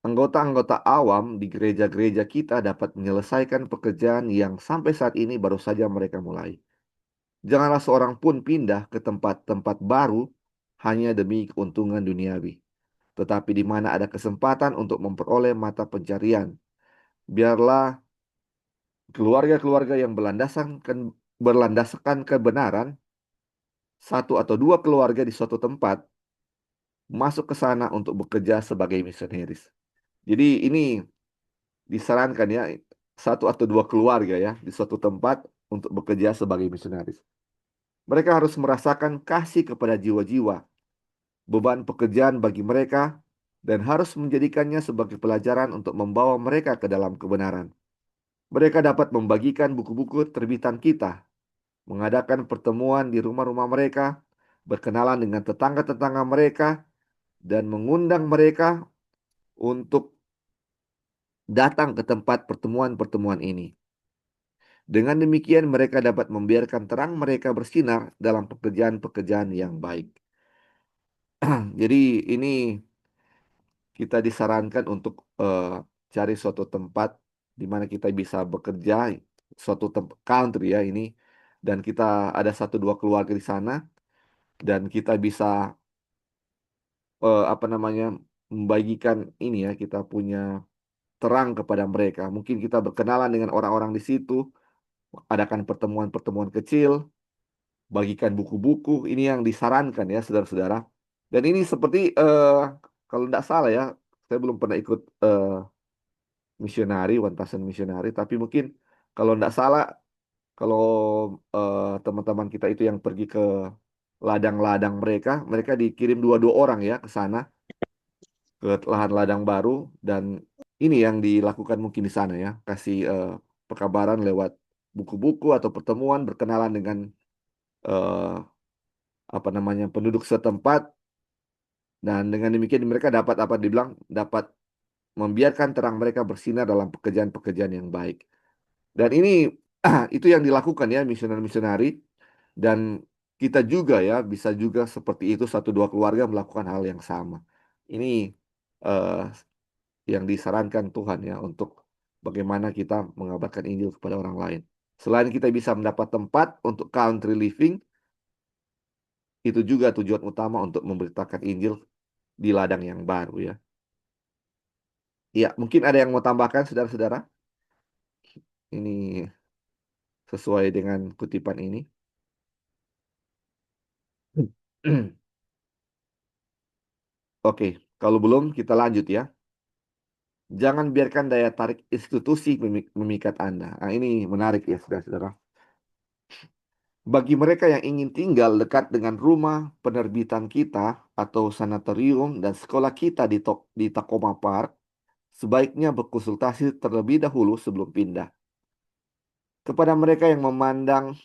Anggota-anggota awam di gereja-gereja kita dapat menyelesaikan pekerjaan yang sampai saat ini baru saja mereka mulai. Janganlah seorang pun pindah ke tempat-tempat baru hanya demi keuntungan duniawi. Tetapi di mana ada kesempatan untuk memperoleh mata pencarian, biarlah keluarga-keluarga yang berlandaskan kebenaran, satu atau dua keluarga di suatu tempat, masuk ke sana untuk bekerja sebagai misionaris. Jadi ini disarankan ya, satu atau dua keluarga ya, di suatu tempat untuk bekerja sebagai misionaris. Mereka harus merasakan kasih kepada jiwa-jiwa, beban pekerjaan bagi mereka, dan harus menjadikannya sebagai pelajaran untuk membawa mereka ke dalam kebenaran. Mereka dapat membagikan buku-buku terbitan kita, mengadakan pertemuan di rumah-rumah mereka, berkenalan dengan tetangga-tetangga mereka, dan mengundang mereka untuk datang ke tempat pertemuan-pertemuan ini. Dengan demikian, mereka dapat membiarkan terang mereka bersinar dalam pekerjaan-pekerjaan yang baik. Jadi, ini kita disarankan untuk cari suatu tempat di mana kita bisa bekerja, suatu country ya ini, dan kita ada satu dua keluarga di sana, dan kita bisa apa namanya membagikan ini ya, kita punya terang kepada mereka. Mungkin kita berkenalan dengan orang-orang di situ, adakan pertemuan-pertemuan kecil, bagikan buku-buku. Ini yang disarankan ya, saudara-saudara. Dan ini seperti kalau tidak salah ya, saya belum pernah ikut misionari, one person misionari, tapi mungkin kalau tidak salah, kalau teman-teman kita itu yang pergi ke ladang-ladang mereka, mereka dikirim dua-dua orang ya ke sana, ke lahan ladang baru, dan ini yang dilakukan mungkin di sana ya, kasih perkabaran lewat buku-buku atau pertemuan, berkenalan dengan eh, apa namanya penduduk setempat, dan dengan demikian mereka dapat apa dibilang, dapat membiarkan terang mereka bersinar dalam pekerjaan-pekerjaan yang baik. Dan ini itu yang dilakukan ya misioner-misionari, dan kita juga ya bisa juga seperti itu, satu dua keluarga melakukan hal yang sama. Ini eh, yang disarankan Tuhan ya untuk bagaimana kita mengabarkan Injil kepada orang lain. Selain kita bisa mendapat tempat untuk country living, itu juga tujuan utama untuk memberitakan Injil di ladang yang baru ya. Ya, mungkin ada yang mau tambahkan, saudara-saudara? Ini sesuai dengan kutipan ini. Oke, kalau belum kita lanjut ya. Jangan biarkan daya tarik institusi memikat Anda. Nah, ini menarik ya, saudara-saudara. Bagi mereka yang ingin tinggal dekat dengan rumah penerbitan kita atau sanatorium dan sekolah kita di Tacoma Park, sebaiknya berkonsultasi terlebih dahulu sebelum pindah. Kepada mereka yang memandang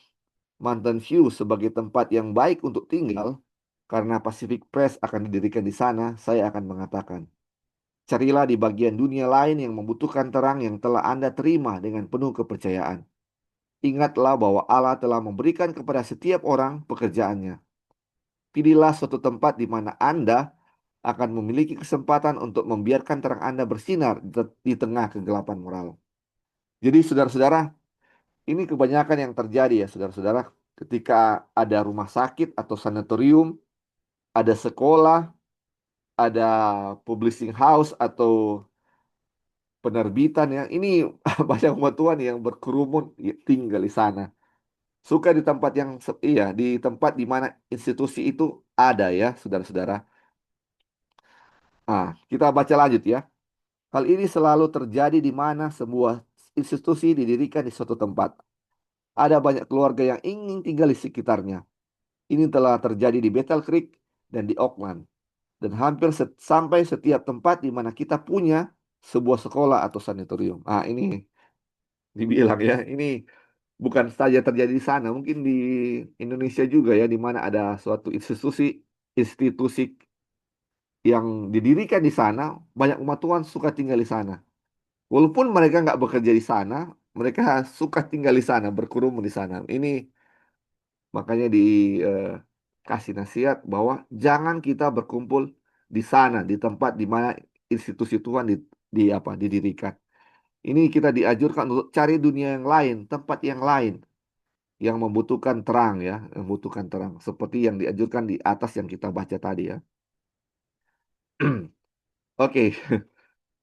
Mountain View sebagai tempat yang baik untuk tinggal, karena Pacific Press akan didirikan di sana, saya akan mengatakan, carilah di bagian dunia lain yang membutuhkan terang yang telah Anda terima dengan penuh kepercayaan. Ingatlah bahwa Allah telah memberikan kepada setiap orang pekerjaannya. Pilihlah suatu tempat di mana Anda akan memiliki kesempatan untuk membiarkan terang Anda bersinar di tengah kegelapan moral. Jadi saudara-saudara, ini kebanyakan yang terjadi ya saudara-saudara, ketika ada rumah sakit atau sanatorium, ada sekolah, ada publishing house atau penerbitan ya. Ini banyak umat Tuhan yang berkerumun tinggal di sana. Suka di tempat yang iya, di tempat di mana institusi itu ada ya, saudara-saudara. Nah, kita baca lanjut ya. Hal ini selalu terjadi di mana sebuah institusi didirikan di suatu tempat. Ada banyak keluarga yang ingin tinggal di sekitarnya. Ini telah terjadi di Battle Creek dan di Oakland. Dan hampir sampai setiap tempat di mana kita punya sebuah sekolah atau sanatorium. Ah, ini dibilang ya, ini bukan saja terjadi di sana, mungkin di Indonesia juga ya, di mana ada suatu institusi yang didirikan di sana, banyak umat Tuhan suka tinggal di sana. Walaupun mereka nggak bekerja di sana, mereka suka tinggal di sana, berkerumun di sana. Ini makanya dikasih nasihat bahwa jangan kita berkumpul di sana, di tempat di mana institusi Tuhan didirikan. Ini kita diajurkan untuk cari dunia yang lain, tempat yang lain yang membutuhkan terang ya, membutuhkan terang seperti yang diajurkan di atas yang kita baca tadi ya. Oke,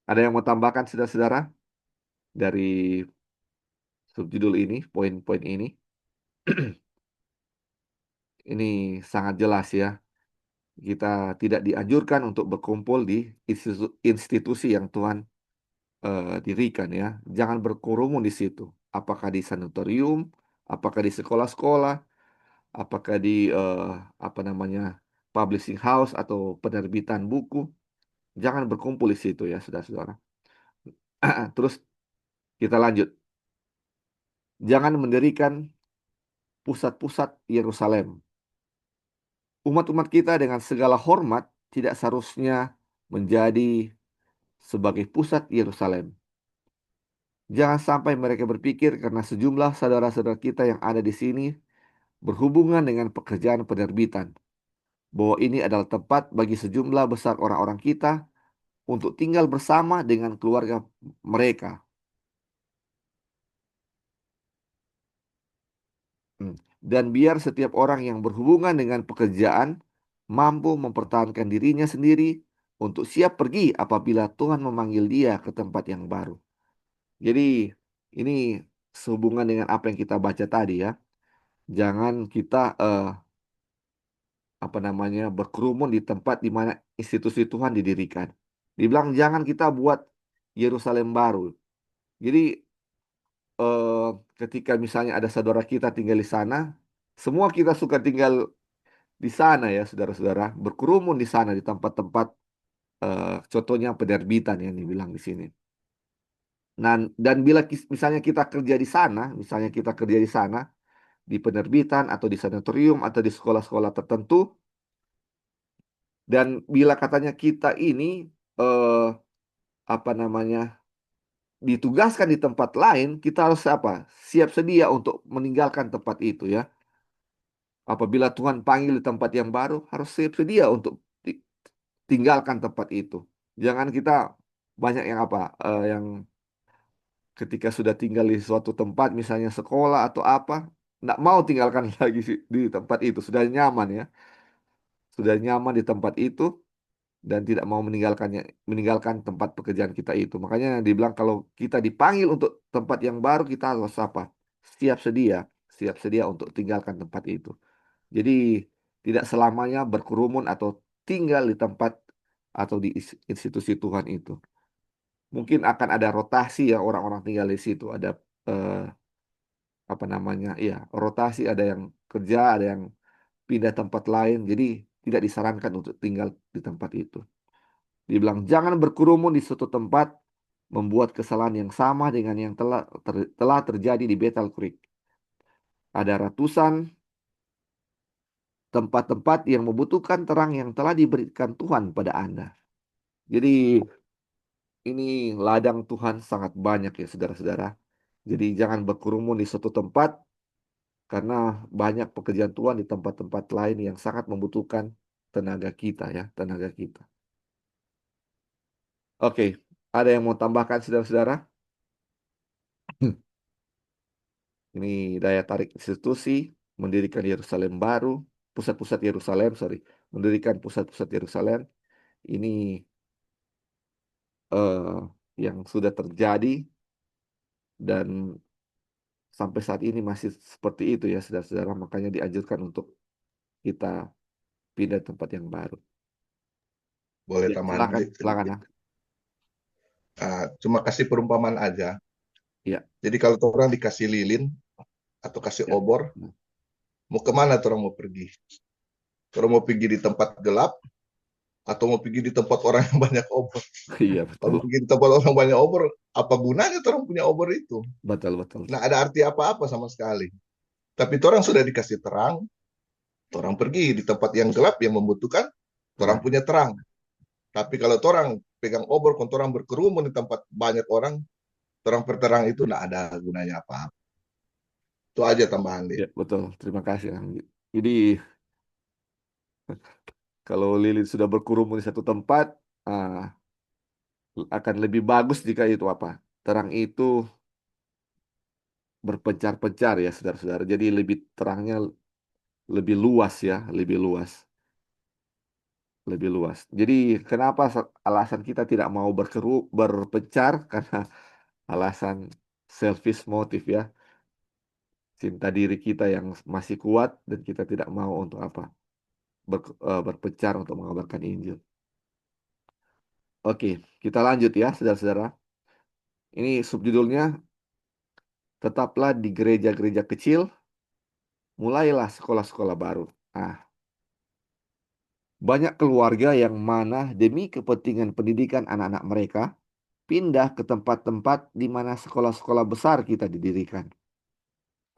ada yang mau tambahkan saudara-saudara dari subjudul ini, poin-poin ini? Ini sangat jelas ya. Kita tidak dianjurkan untuk berkumpul di institusi yang Tuhan dirikan ya. Jangan berkerumun di situ. Apakah di sanatorium, apakah di sekolah-sekolah, apakah di apa namanya publishing house atau penerbitan buku. Jangan berkumpul di situ ya, saudara-saudara. Terus kita lanjut. Jangan mendirikan pusat-pusat Yerusalem. Umat-umat kita dengan segala hormat tidak seharusnya menjadi sebagai pusat Yerusalem. Jangan sampai mereka berpikir karena sejumlah saudara-saudara kita yang ada di sini berhubungan dengan pekerjaan penerbitan, bahwa ini adalah tempat bagi sejumlah besar orang-orang kita untuk tinggal bersama dengan keluarga mereka. Dan biar setiap orang yang berhubungan dengan pekerjaan mampu mempertahankan dirinya sendiri untuk siap pergi apabila Tuhan memanggil dia ke tempat yang baru. Jadi ini sehubungan dengan apa yang kita baca tadi ya. Jangan kita apa namanya berkerumun di tempat di mana institusi Tuhan didirikan. Dibilang jangan kita buat Yerusalem baru. Jadi eh, ketika misalnya ada saudara kita tinggal di sana, semua kita suka tinggal di sana ya saudara-saudara, berkerumun di sana di tempat-tempat contohnya penerbitan yang dibilang di sini. Dan bila misalnya kita kerja di sana, misalnya kita kerja di sana, di penerbitan atau di sanatorium atau di sekolah-sekolah tertentu, dan bila katanya kita ini eh, apa namanya ditugaskan di tempat lain, kita harus apa? Siap sedia untuk meninggalkan tempat itu ya. Apabila Tuhan panggil di tempat yang baru, harus siap sedia untuk tinggalkan tempat itu. Jangan kita banyak yang apa, yang ketika sudah tinggal di suatu tempat, misalnya sekolah atau apa, nggak mau tinggalkan lagi di tempat itu. Sudah nyaman ya, sudah nyaman di tempat itu, dan tidak mau meninggalkan tempat pekerjaan kita itu. Makanya dibilang kalau kita dipanggil untuk tempat yang baru, kita harus apa? Siap sedia, siap sedia untuk tinggalkan tempat itu. Jadi tidak selamanya berkerumun atau tinggal di tempat atau di institusi Tuhan itu. Mungkin akan ada rotasi ya orang-orang tinggal di situ. Ada eh, apa namanya? Iya, rotasi, ada yang kerja, ada yang pindah tempat lain. Jadi tidak disarankan untuk tinggal di tempat itu. Dibilang jangan berkerumun di suatu tempat, membuat kesalahan yang sama dengan yang telah terjadi di Bethel Creek. Ada ratusan tempat-tempat yang membutuhkan terang yang telah diberikan Tuhan pada Anda. Jadi ini ladang Tuhan sangat banyak ya saudara-saudara. Jadi jangan berkerumun di suatu tempat karena banyak pekerjaan Tuhan di tempat-tempat lain yang sangat membutuhkan tenaga kita ya, tenaga kita. Oke, ada yang mau tambahkan saudara-saudara? Ini daya tarik institusi, mendirikan Yerusalem baru, pusat-pusat Yerusalem, sorry, mendirikan pusat-pusat Yerusalem. Ini eh, yang sudah terjadi dan sampai saat ini masih seperti itu ya, saudara-saudara. Makanya dianjurkan untuk kita pindah tempat yang baru. Boleh Ya, tambahan silakan, silakan. sedikit. Ah. Cuma kasih perumpamaan aja. Ya, Jadi kalau orang dikasih lilin atau kasih ya. obor, mau kemana orang mau pergi? Orang mau pergi di tempat gelap atau mau pergi di tempat orang yang banyak obor? Iya, Kalau betul. pergi di tempat orang banyak obor, apa gunanya orang punya obor itu? Betul, betul. Nah, ada arti apa-apa sama sekali. Tapi orang sudah dikasih terang, orang pergi di tempat yang gelap yang membutuhkan, orang Terang. punya terang. Tapi kalau orang pegang obor, kalau orang berkerumun di tempat banyak orang perterang itu tidak ada gunanya apa-apa. Itu aja tambahan deh. Ya, betul. Terima kasih, Anggi. Jadi, kalau lilin sudah berkerumun di satu tempat, ah, akan lebih bagus jika itu apa? Terang itu berpencar-pencar ya, saudara-saudara. Jadi lebih terangnya lebih luas ya, lebih luas, lebih luas. Jadi kenapa alasan kita tidak mau berpencar? Karena alasan selfish motif ya, cinta diri kita yang masih kuat dan kita tidak mau untuk apa? Berpencar untuk mengabarkan Injil. Oke, kita lanjut ya, saudara-saudara. Ini subjudulnya, tetaplah di gereja-gereja kecil, mulailah sekolah-sekolah baru. Ah, banyak keluarga yang mana demi kepentingan pendidikan anak-anak mereka, pindah ke tempat-tempat di mana sekolah-sekolah besar kita didirikan.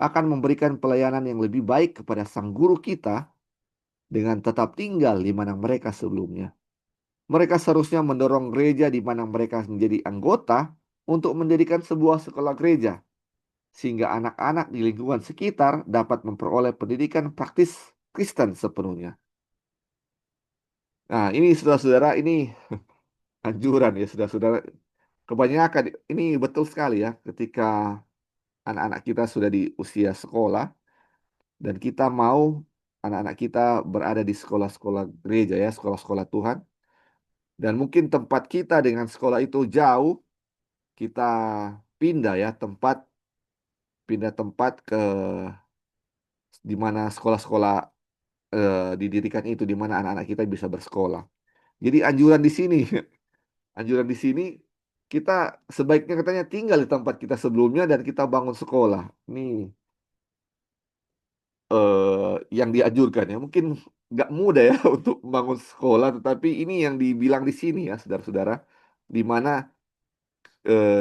Akan memberikan pelayanan yang lebih baik kepada sang guru kita dengan tetap tinggal di mana mereka sebelumnya. Mereka seharusnya mendorong gereja di mana mereka menjadi anggota untuk mendirikan sebuah sekolah gereja, sehingga anak-anak di lingkungan sekitar dapat memperoleh pendidikan praktis Kristen sepenuhnya. Nah, ini saudara-saudara, ini anjuran ya saudara-saudara. Kebanyakan ini betul sekali ya, ketika anak-anak kita sudah di usia sekolah dan kita mau anak-anak kita berada di sekolah-sekolah gereja ya, sekolah-sekolah Tuhan. Dan mungkin tempat kita dengan sekolah itu jauh, kita pindah ya tempat, pindah tempat ke di mana sekolah-sekolah didirikan itu, di mana anak-anak kita bisa bersekolah. Jadi anjuran di sini, anjuran di sini kita sebaiknya katanya tinggal di tempat kita sebelumnya dan kita bangun sekolah. Ini yang dianjurkan ya. Mungkin nggak mudah ya untuk membangun sekolah, tetapi ini yang dibilang di sini ya, saudara-saudara, di mana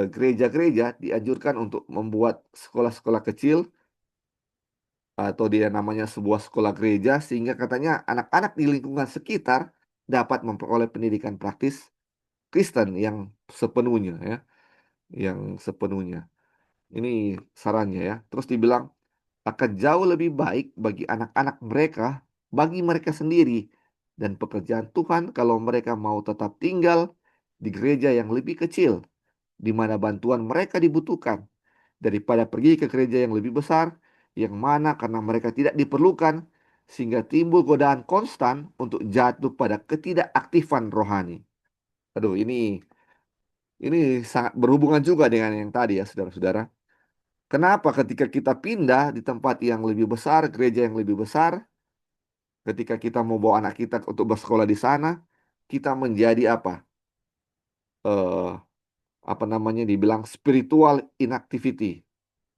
gereja-gereja dianjurkan untuk membuat sekolah-sekolah kecil atau dia namanya sebuah sekolah gereja sehingga katanya anak-anak di lingkungan sekitar dapat memperoleh pendidikan praktis Kristen yang sepenuhnya ya, yang sepenuhnya. Ini sarannya ya. Terus dibilang akan jauh lebih baik bagi anak-anak mereka, bagi mereka sendiri dan pekerjaan Tuhan kalau mereka mau tetap tinggal di gereja yang lebih kecil di mana bantuan mereka dibutuhkan daripada pergi ke gereja yang lebih besar yang mana karena mereka tidak diperlukan sehingga timbul godaan konstan untuk jatuh pada ketidakaktifan rohani. Aduh, ini sangat berhubungan juga dengan yang tadi ya, saudara-saudara. Kenapa ketika kita pindah di tempat yang lebih besar, gereja yang lebih besar, ketika kita mau bawa anak kita untuk bersekolah di sana, kita menjadi apa? Eh, apa namanya dibilang spiritual inactivity,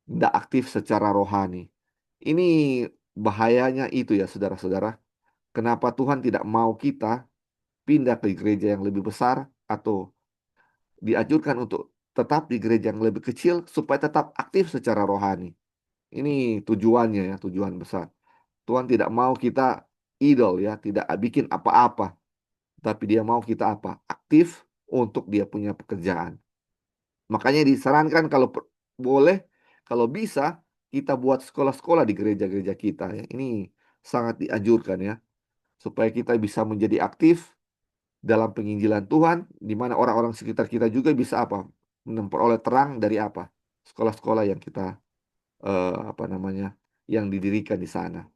tidak aktif secara rohani. Ini bahayanya itu ya, saudara-saudara. Kenapa Tuhan tidak mau kita pindah ke gereja yang lebih besar atau dianjurkan untuk tetap di gereja yang lebih kecil supaya tetap aktif secara rohani. Ini tujuannya ya, tujuan besar. Tuhan tidak mau kita idol ya, tidak bikin apa-apa, tapi Dia mau kita apa? Aktif untuk Dia punya pekerjaan. Makanya disarankan kalau boleh, kalau bisa kita buat sekolah-sekolah di gereja-gereja kita ya. Ini sangat dianjurkan ya, supaya kita bisa menjadi aktif dalam penginjilan Tuhan, di mana orang-orang sekitar kita juga bisa apa? Memperoleh terang dari apa? Sekolah-sekolah yang kita apa namanya? Yang didirikan di sana.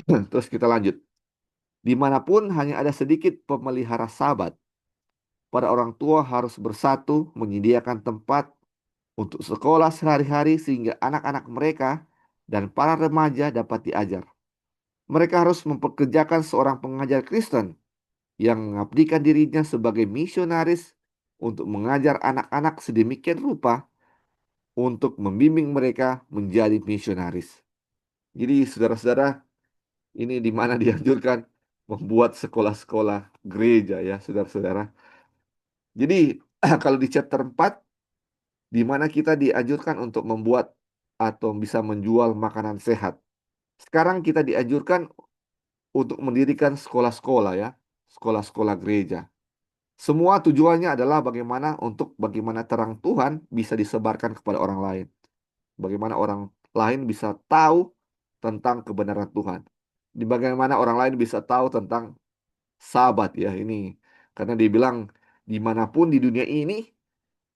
Terus kita lanjut. Dimanapun hanya ada sedikit pemelihara Sabat, para orang tua harus bersatu menyediakan tempat untuk sekolah sehari-hari sehingga anak-anak mereka dan para remaja dapat diajar. Mereka harus mempekerjakan seorang pengajar Kristen yang mengabdikan dirinya sebagai misionaris untuk mengajar anak-anak sedemikian rupa untuk membimbing mereka menjadi misionaris. Jadi saudara-saudara, ini di mana dianjurkan membuat sekolah-sekolah gereja ya, saudara-saudara. Jadi kalau di chapter 4 di mana kita dianjurkan untuk membuat atau bisa menjual makanan sehat. Sekarang kita dianjurkan untuk mendirikan sekolah-sekolah ya, sekolah-sekolah gereja. Semua tujuannya adalah bagaimana terang Tuhan bisa disebarkan kepada orang lain. Bagaimana orang lain bisa tahu tentang kebenaran Tuhan. Di bagaimana orang lain bisa tahu tentang Sabat ya ini. Karena dibilang dimanapun di dunia ini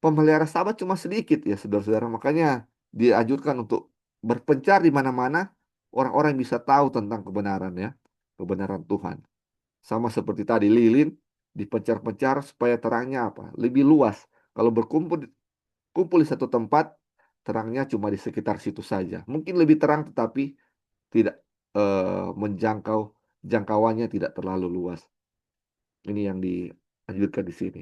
pemelihara Sabat cuma sedikit ya saudara-saudara. Makanya dianjurkan untuk berpencar di mana-mana orang-orang bisa tahu tentang kebenaran ya. Kebenaran Tuhan. Sama seperti tadi lilin dipencar-pencar supaya terangnya apa? Lebih luas. Kalau kumpul di satu tempat, terangnya cuma di sekitar situ saja. Mungkin lebih terang tetapi tidak menjangkau jangkauannya tidak terlalu luas. Ini yang dianjurkan di sini.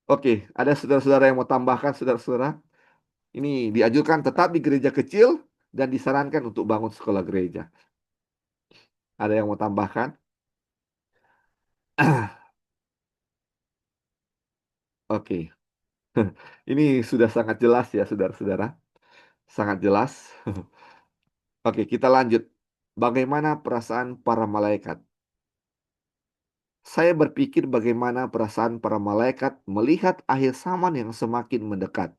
Oke, ada saudara-saudara yang mau tambahkan saudara-saudara? Ini dianjurkan tetap di gereja kecil dan disarankan untuk bangun sekolah gereja. Ada yang mau tambahkan? Oke, ini sudah sangat jelas ya saudara-saudara. Sangat jelas. Oke, kita lanjut. Bagaimana perasaan para malaikat? Saya berpikir bagaimana perasaan para malaikat melihat akhir zaman yang semakin mendekat.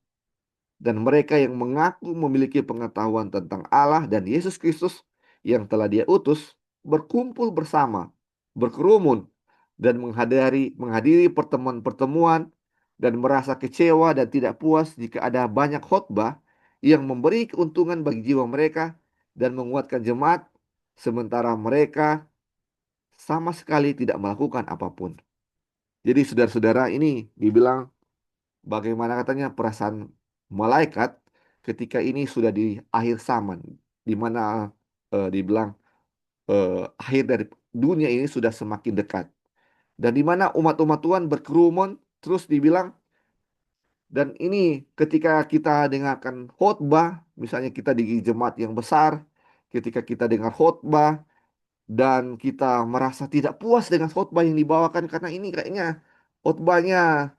Dan mereka yang mengaku memiliki pengetahuan tentang Allah dan Yesus Kristus yang telah Dia utus berkumpul bersama, berkerumun, dan menghadiri pertemuan-pertemuan dan merasa kecewa dan tidak puas jika ada banyak khotbah yang memberi keuntungan bagi jiwa mereka dan menguatkan jemaat, sementara mereka sama sekali tidak melakukan apapun. Jadi saudara-saudara ini dibilang bagaimana katanya perasaan malaikat ketika ini sudah di akhir zaman, di mana dibilang akhir dari dunia ini sudah semakin dekat. Dan di mana umat-umat Tuhan berkerumun, terus dibilang, dan ini ketika kita dengarkan khotbah, misalnya kita di jemaat yang besar, ketika kita dengar khotbah, dan kita merasa tidak puas dengan khotbah yang dibawakan, karena ini kayaknya khotbahnya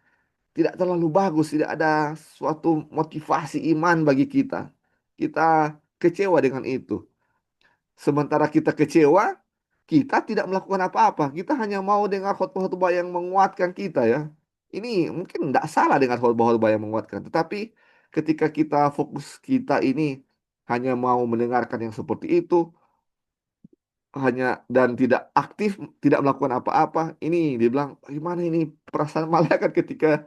tidak terlalu bagus, tidak ada suatu motivasi iman bagi kita. Kita kecewa dengan itu. Sementara kita kecewa, kita tidak melakukan apa-apa. Kita hanya mau dengar khotbah-khotbah yang menguatkan kita ya. Ini mungkin tidak salah dengan khotbah-khotbah yang menguatkan. Tetapi ketika kita fokus kita ini hanya mau mendengarkan yang seperti itu, hanya dan tidak aktif, tidak melakukan apa-apa, ini dibilang gimana ini perasaan malaikat ketika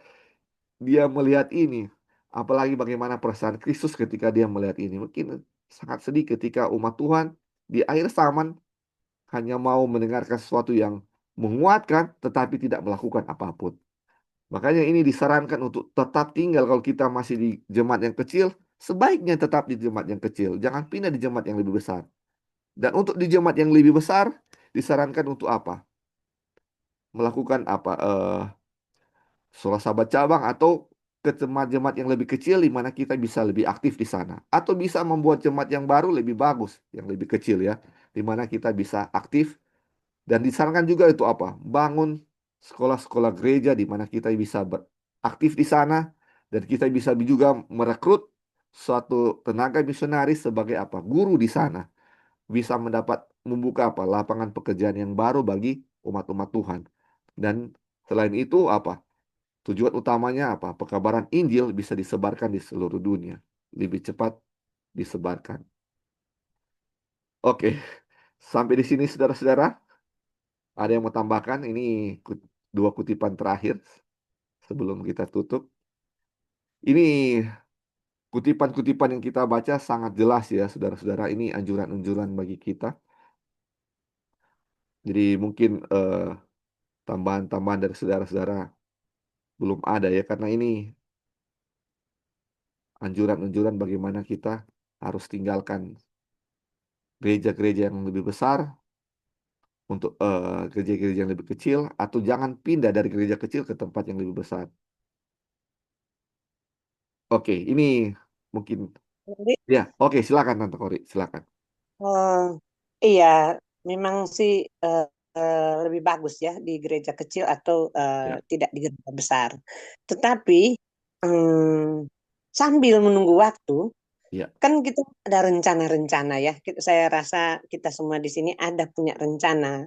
dia melihat ini. Apalagi bagaimana perasaan Kristus ketika dia melihat ini. Mungkin sangat sedih ketika umat Tuhan di akhir zaman hanya mau mendengarkan sesuatu yang menguatkan, tetapi tidak melakukan apapun. Makanya ini disarankan untuk tetap tinggal kalau kita masih di jemaat yang kecil, sebaiknya tetap di jemaat yang kecil. Jangan pindah di jemaat yang lebih besar. Dan untuk di jemaat yang lebih besar, disarankan untuk apa? Melakukan apa? Sholat sahabat cabang atau ke jemaat-jemaat yang lebih kecil di mana kita bisa lebih aktif di sana. Atau bisa membuat jemaat yang baru lebih bagus, yang lebih kecil ya. Di mana kita bisa aktif dan disarankan juga itu apa? Bangun sekolah-sekolah gereja di mana kita bisa beraktif di sana dan kita bisa juga merekrut suatu tenaga misionaris sebagai apa? Guru di sana. Bisa membuka apa? Lapangan pekerjaan yang baru bagi umat-umat Tuhan. Dan selain itu apa? Tujuan utamanya apa? Pekabaran Injil bisa disebarkan di seluruh dunia. Lebih cepat disebarkan. Oke, sampai di sini saudara-saudara. Ada yang mau tambahkan? Ini dua kutipan terakhir sebelum kita tutup. Ini kutipan-kutipan yang kita baca sangat jelas ya, saudara-saudara. Ini anjuran-anjuran bagi kita. Jadi mungkin tambahan-tambahan dari saudara-saudara belum ada ya, karena ini anjuran-anjuran bagaimana kita harus tinggalkan gereja-gereja yang lebih besar untuk gereja-gereja yang lebih kecil, atau jangan pindah dari gereja kecil ke tempat yang lebih besar. Oke, ini mungkin Jadi, ya. Oke, silakan Tante Kori, silakan. eh, iya, memang sih lebih bagus ya di gereja kecil atau Ya, tidak di gereja besar. Tetapi sambil menunggu waktu, ya, kan kita ada rencana-rencana ya. Saya rasa kita semua di sini ada punya rencana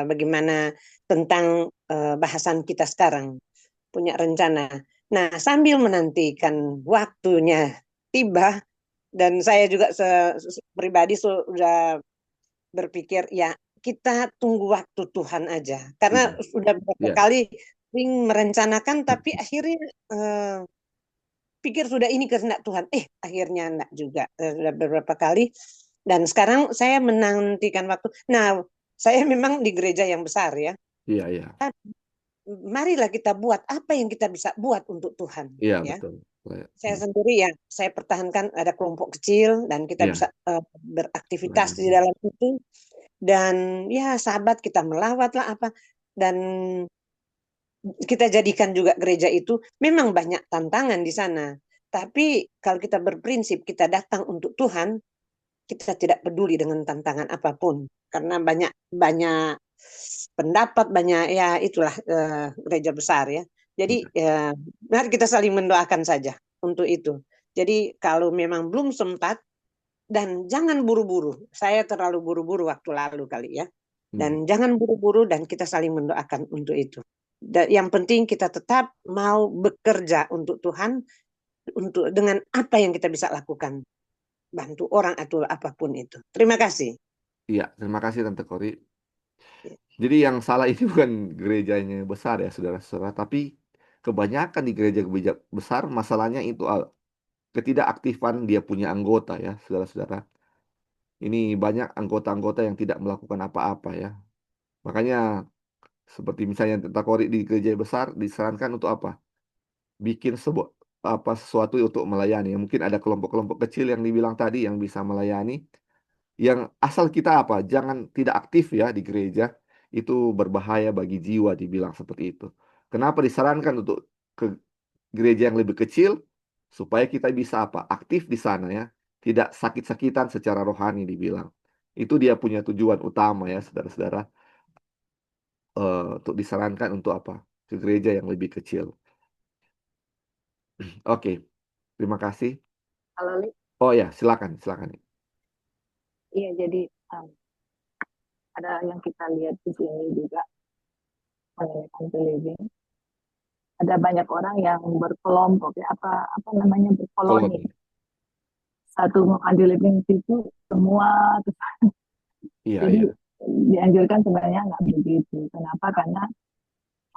bagaimana tentang bahasan kita sekarang, punya rencana. Nah, sambil menantikan waktunya tiba, dan saya juga pribadi sudah berpikir ya kita tunggu waktu Tuhan aja. Karena iya, sudah beberapa iya, kali sering merencanakan tapi akhirnya eh, pikir sudah ini kehendak Tuhan. Akhirnya enggak juga. Sudah beberapa kali dan sekarang saya menantikan waktu. Nah, saya memang di gereja yang besar ya. iya, iya, Marilah kita buat apa yang kita bisa buat untuk Tuhan iya, ya. betul. Saya Hmm, sendiri ya, saya pertahankan ada kelompok kecil dan kita iya, bisa beraktivitas di pelayanan. dalam itu dan ya sahabat kita melawat lah apa dan kita jadikan juga gereja itu memang banyak tantangan di sana. Tapi kalau kita berprinsip kita datang untuk Tuhan, kita tidak peduli dengan tantangan apapun karena banyak banyak pendapat banyak ya itulah gereja besar ya. Jadi Iya, mari kita saling mendoakan saja untuk itu. Jadi kalau memang belum sempat dan jangan buru-buru. Saya terlalu buru-buru waktu lalu kali ya. hmm, Dan jangan buru-buru dan kita saling mendoakan untuk itu. Dan yang penting kita tetap mau bekerja untuk Tuhan untuk dengan apa yang kita bisa lakukan. Bantu orang atau apapun itu. Terima kasih. iya. Terima kasih Tante Kori. Jadi yang salah ini bukan gerejanya besar ya, saudara-saudara, tapi kebanyakan di gereja-gereja besar masalahnya itu ketidakaktifan dia punya anggota ya, saudara-saudara. Ini banyak anggota-anggota yang tidak melakukan apa-apa ya. Makanya seperti misalnya Tante Kori di gereja besar disarankan untuk apa? Bikin sebuah sesuatu untuk melayani. Mungkin ada kelompok-kelompok kecil yang dibilang tadi yang bisa melayani. Yang asal kita apa? Jangan tidak aktif ya di gereja. Itu berbahaya bagi jiwa dibilang seperti itu. Kenapa disarankan untuk ke gereja yang lebih kecil? Supaya kita bisa apa? Aktif di sana ya. Tidak sakit-sakitan secara rohani dibilang. Itu dia punya tujuan utama ya, saudara-saudara. Untuk disarankan untuk apa? Ke gereja yang lebih kecil. Oke, terima kasih. Kalau Oh ya, silakan, silakan. iya jadi um, ada yang kita lihat di sini juga mengenai country living. Ada banyak orang yang berkelompok ya apa apa namanya berkoloni. Koloni. Satu country living itu semua. Iya, Jadi iya. dianjurkan sebenarnya nggak begitu. Kenapa? Karena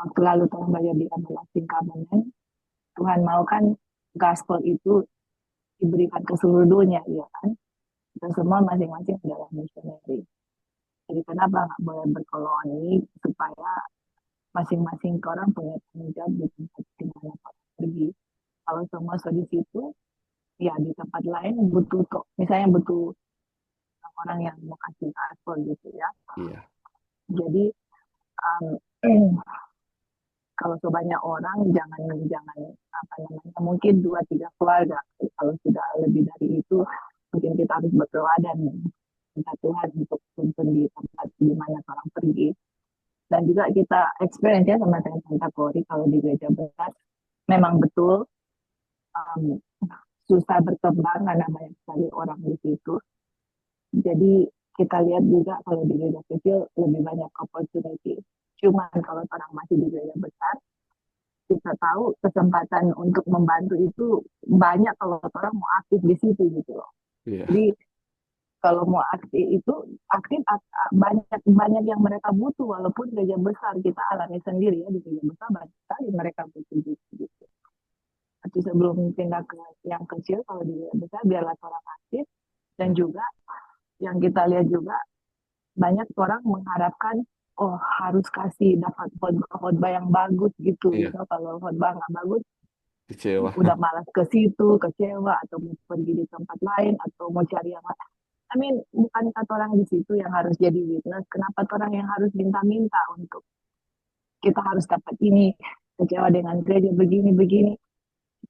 waktu lalu Tuhan bayar di everlasting covenant, Tuhan mau kan gospel itu diberikan ke seluruh dunia, ya kan? kita semua masing-masing adalah misioneri. Jadi kenapa nggak boleh berkoloni supaya masing-masing orang punya tanggung jawab di tempat di mana orang pergi. Kalau semua di situ, ya di tempat lain butuh misalnya butuh orang yang mau kasih paspor gitu ya. Iya. Jadi um, kalau sebanyak orang jangan jangan apa namanya mungkin 2-3 keluarga. Kalau sudah lebih dari itu mungkin kita harus berdoa dan minta Tuhan untuk tuntun di tempat di mana orang pergi. Dan juga kita experience ya sama dengan Santa Kori kalau di gereja besar memang betul um, susah berkembang karena banyak sekali orang di situ. Jadi kita lihat juga kalau di gereja kecil lebih banyak opportunity. Cuman kalau orang masih di gereja besar, kita tahu kesempatan untuk membantu itu banyak kalau orang mau aktif di situ gitu loh. Iya. Jadi kalau mau aktif itu banyak banyak yang mereka butuh walaupun gereja besar kita alami sendiri ya di gereja besar banyak sekali mereka butuh gitu. Tapi sebelum pindah ke yang kecil kalau di gereja besar biarlah orang aktif dan juga yang kita lihat juga banyak orang mengharapkan oh harus kasih dapat khotbah yang bagus gitu. Iya. Kalau khotbah nggak bagus Kecewa. udah malas ke situ, kecewa atau mau pergi di tempat lain atau mau cari yang lain. I mean, bukan kata orang di situ yang harus jadi witness. Kenapa orang yang harus minta-minta untuk kita harus dapat ini, kecewa dengan gereja begini-begini.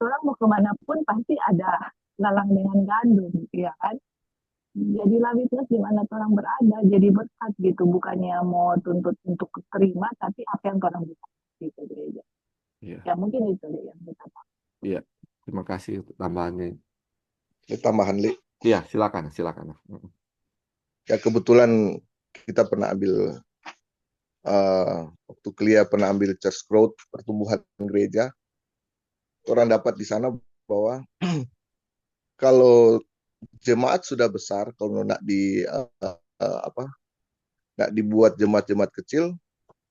Orang mau kemana pun pasti ada lalang dengan gandum, ya kan? Jadilah witness di mana orang berada, jadi berkat gitu. Bukannya mau tuntut untuk terima, tapi apa yang orang bisa gitu gereja. Iya. Ya mungkin itu deh yang kita tahu. Iya. Terima kasih untuk tambahannya. Ini tambahan, Li. Iya, silakan. Ya kebetulan kita pernah ambil waktu kuliah pernah ambil church growth, pertumbuhan gereja. Orang dapat di sana bahwa kalau jemaat sudah besar, kalau nak nak dibuat jemaat-jemaat kecil,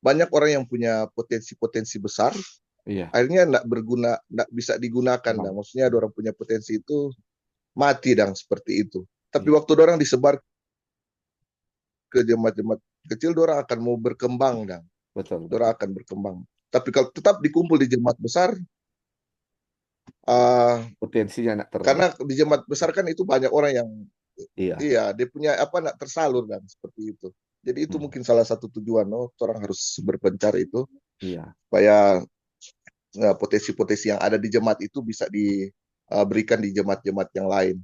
banyak orang yang punya potensi-potensi besar, Iya. akhirnya nak bisa digunakan. Nah, maksudnya ada orang punya potensi itu mati dan seperti itu. Tapi waktu orang disebar ke jemaat-jemaat kecil, orang akan mau berkembang dan Betul. orang akan berkembang. Tapi kalau tetap dikumpul di jemaat besar, Potensinya karena di jemaat besar kan itu banyak orang yang iya. dia punya nak tersalur dan seperti itu. Jadi itu mungkin salah satu tujuan, orang harus berpencar itu Iya. supaya potensi-potensi yang ada di jemaat itu bisa diberikan di jemaat-jemaat yang lain.